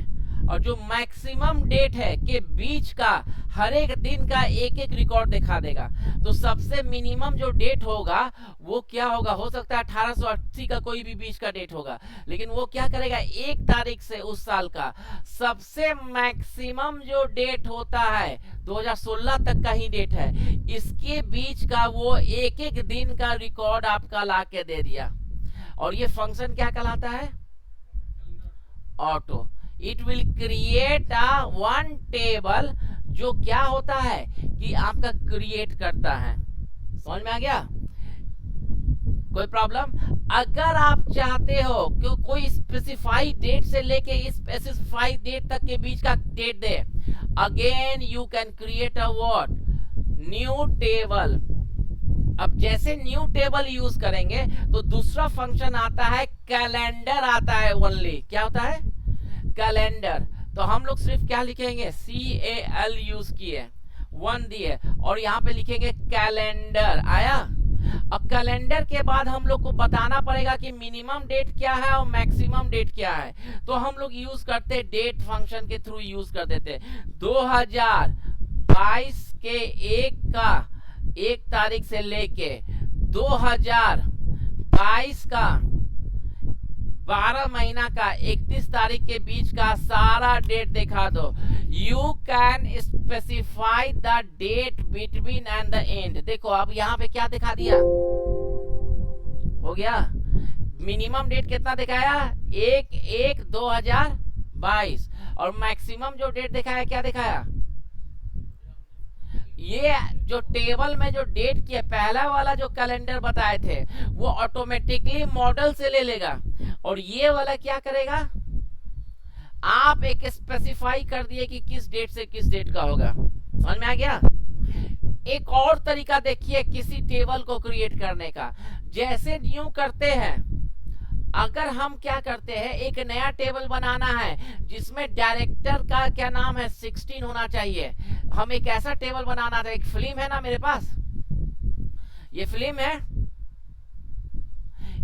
और जो मैक्सिमम डेट है के बीच का हर एक दिन का एक एक रिकॉर्ड दिखा देगा। तो सबसे मिनिमम जो डेट होगा वो क्या होगा, हो सकता है 1880 का कोई भी बीच का डेट होगा, लेकिन वो क्या करेगा 1 तारीख से उस साल का। सबसे मैक्सिमम जो डेट होता है 2016 तक का ही डेट है, इसके बीच का वो एक एक दिन का रिकॉर्ड आपका ला के दे दिया। और ये फंक्शन क्या कहलाता है, auto. It will create a one table, जो क्या होता है कि आपका क्रिएट करता है। समझ में आ गया, कोई प्रॉब्लम? अगर आप चाहते हो कि कोई स्पेसिफाइड डेट से लेके स्पेसिफाइड डेट तक के बीच का डेट दे, again you can create a what, new table. अब जैसे न्यू टेबल यूज करेंगे तो दूसरा फंक्शन आता है कैलेंडर आता है ओनली। क्या होता है? कैलेंडर। तो हम लोग सिर्फ क्या लिखेंगे, CAL यूज किए, 1 दिए और यहाँ पे लिखेंगे कैलेंडर। आया? अब कैलेंडर के बाद हम लोग को बताना पड़ेगा कि मिनिमम डेट क्या है और मैक्सिमम डेट क्या है। तो हम लोग यूज करते डेट फंक्शन के थ्रू यूज कर देते। 2022 के 1 तारीख से लेके 2022 का 12 महीना का 31 तारीख के बीच का सारा डेट दिखा दो। You can specify the date between and the end. देखो अब यहाँ पे क्या दिखा दिया, हो गया। मिनिमम डेट कितना दिखाया, 1/1/2022 और मैक्सिमम जो डेट दिखाया क्या दिखाया, ये जो टेबल में जो डेट किया पहला वाला जो कैलेंडर बताए थे वो ऑटोमेटिकली मॉडल से ले लेगा और ये वाला क्या करेगा, आप एक स्पेसिफाई कर दिए कि किस डेट से किस डेट का होगा। समझ में आ गया? एक और तरीका देखिए किसी टेबल को क्रिएट करने का। जैसे न्यू करते हैं, अगर हम क्या करते हैं, एक नया टेबल बनाना है जिसमें डायरेक्टर का क्या नाम है 16 होना चाहिए। हम एक ऐसा टेबल बनाना था, एक फिल्म है ना मेरे पास, ये फिल्म है,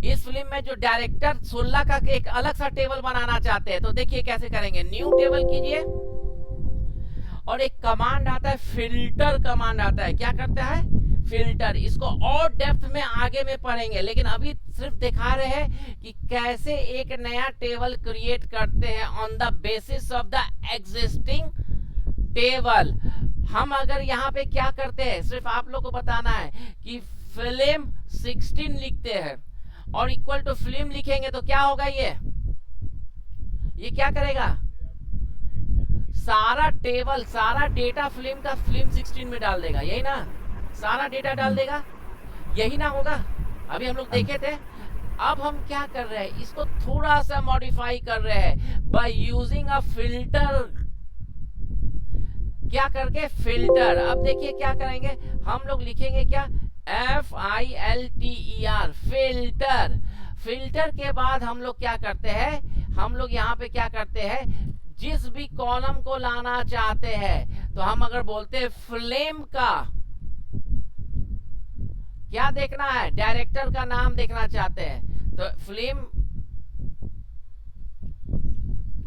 इस फिल्म में जो डायरेक्टर 16 का एक अलग सा टेबल बनाना चाहते हैं। तो देखिए कैसे करेंगे, न्यू टेबल कीजिए और एक कमांड आता है, फिल्टर कमांड आता है। क्या करता है, फिल्टर। इसको और डेप्थ में आगे में पढ़ेंगे, लेकिन अभी सिर्फ दिखा रहे हैं कि कैसे एक नया टेबल क्रिएट करते हैं on the basis of the existing table. हम अगर यहाँ पे क्या करते हैं, सिर्फ आप लोग को बताना है कि फिल्म 16 लिखते हैं और इक्वल टू फिल्म लिखेंगे तो क्या होगा, ये क्या करेगा, सारा टेबल सारा डेटा फिल्म का फिल्म 16 में डाल देगा। यही ना, सारा डेटा डाल देगा, यही ना होगा। अभी हम लोग देखे थे। अब हम क्या कर रहे हैं, इसको थोड़ा सा मॉडिफाई कर रहे हैं बाय यूजिंग अ फिल्टर। क्या करके, फिल्टर। अब देखिए क्या करेंगे, हम लोग लिखेंगे क्या, FILTER, फिल्टर। फिल्टर के बाद हम लोग क्या करते हैं, हम लोग यहाँ पे क्या करते हैं, जिस भी कॉलम को लाना चाहते हैं, तो हम अगर बोलते हैं फ्लेम का क्या देखना है, डायरेक्टर का नाम देखना चाहते हैं, तो फिल्म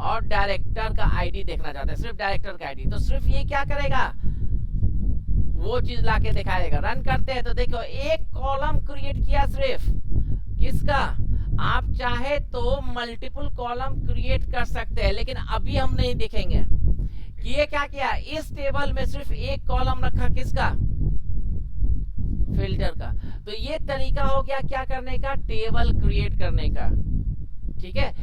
और डायरेक्टर का आईडी देखना चाहते हैं, सिर्फ डायरेक्टर का आईडी। तो सिर्फ ये क्या करेगा, वो चीज लाके दिखाएगा। रन करते हैं तो देखो एक कॉलम क्रिएट किया सिर्फ, किसका, आप चाहे तो मल्टीपल कॉलम क्रिएट कर सकते हैं, लेकिन अभी हम नहीं देखेंगे कि ये क्या किया। इस टेबल में सिर्फ एक कॉलम रखा, किसका, फिल्टर का। तो ये तरीका हो गया क्या करने का, टेबल क्रिएट करने का। ठीक है,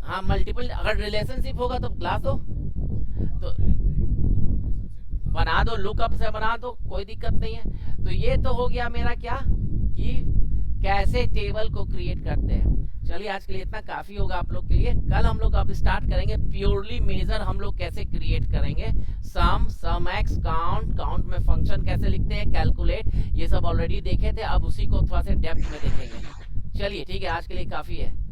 हाँ मल्टीपल, अगर रिलेशनशिप होगा तो ला दो, तो बना दो, लुकअप से बना दो, कोई दिक्कत नहीं है। तो ये तो हो गया मेरा क्या, कि कैसे टेबल को क्रिएट करते हैं। चलिए आज के लिए इतना काफी होगा आप लोग के लिए। कल हम लोग अब स्टार्ट करेंगे प्योरली मेजर, हम लोग कैसे क्रिएट करेंगे, सम एक्स, काउंट में फंक्शन कैसे लिखते हैं, कैलकुलेट, ये सब ऑलरेडी देखे थे। अब उसी को थोड़ा सा डेप्थ में देखेंगे। चलिए ठीक है, आज के लिए काफी है।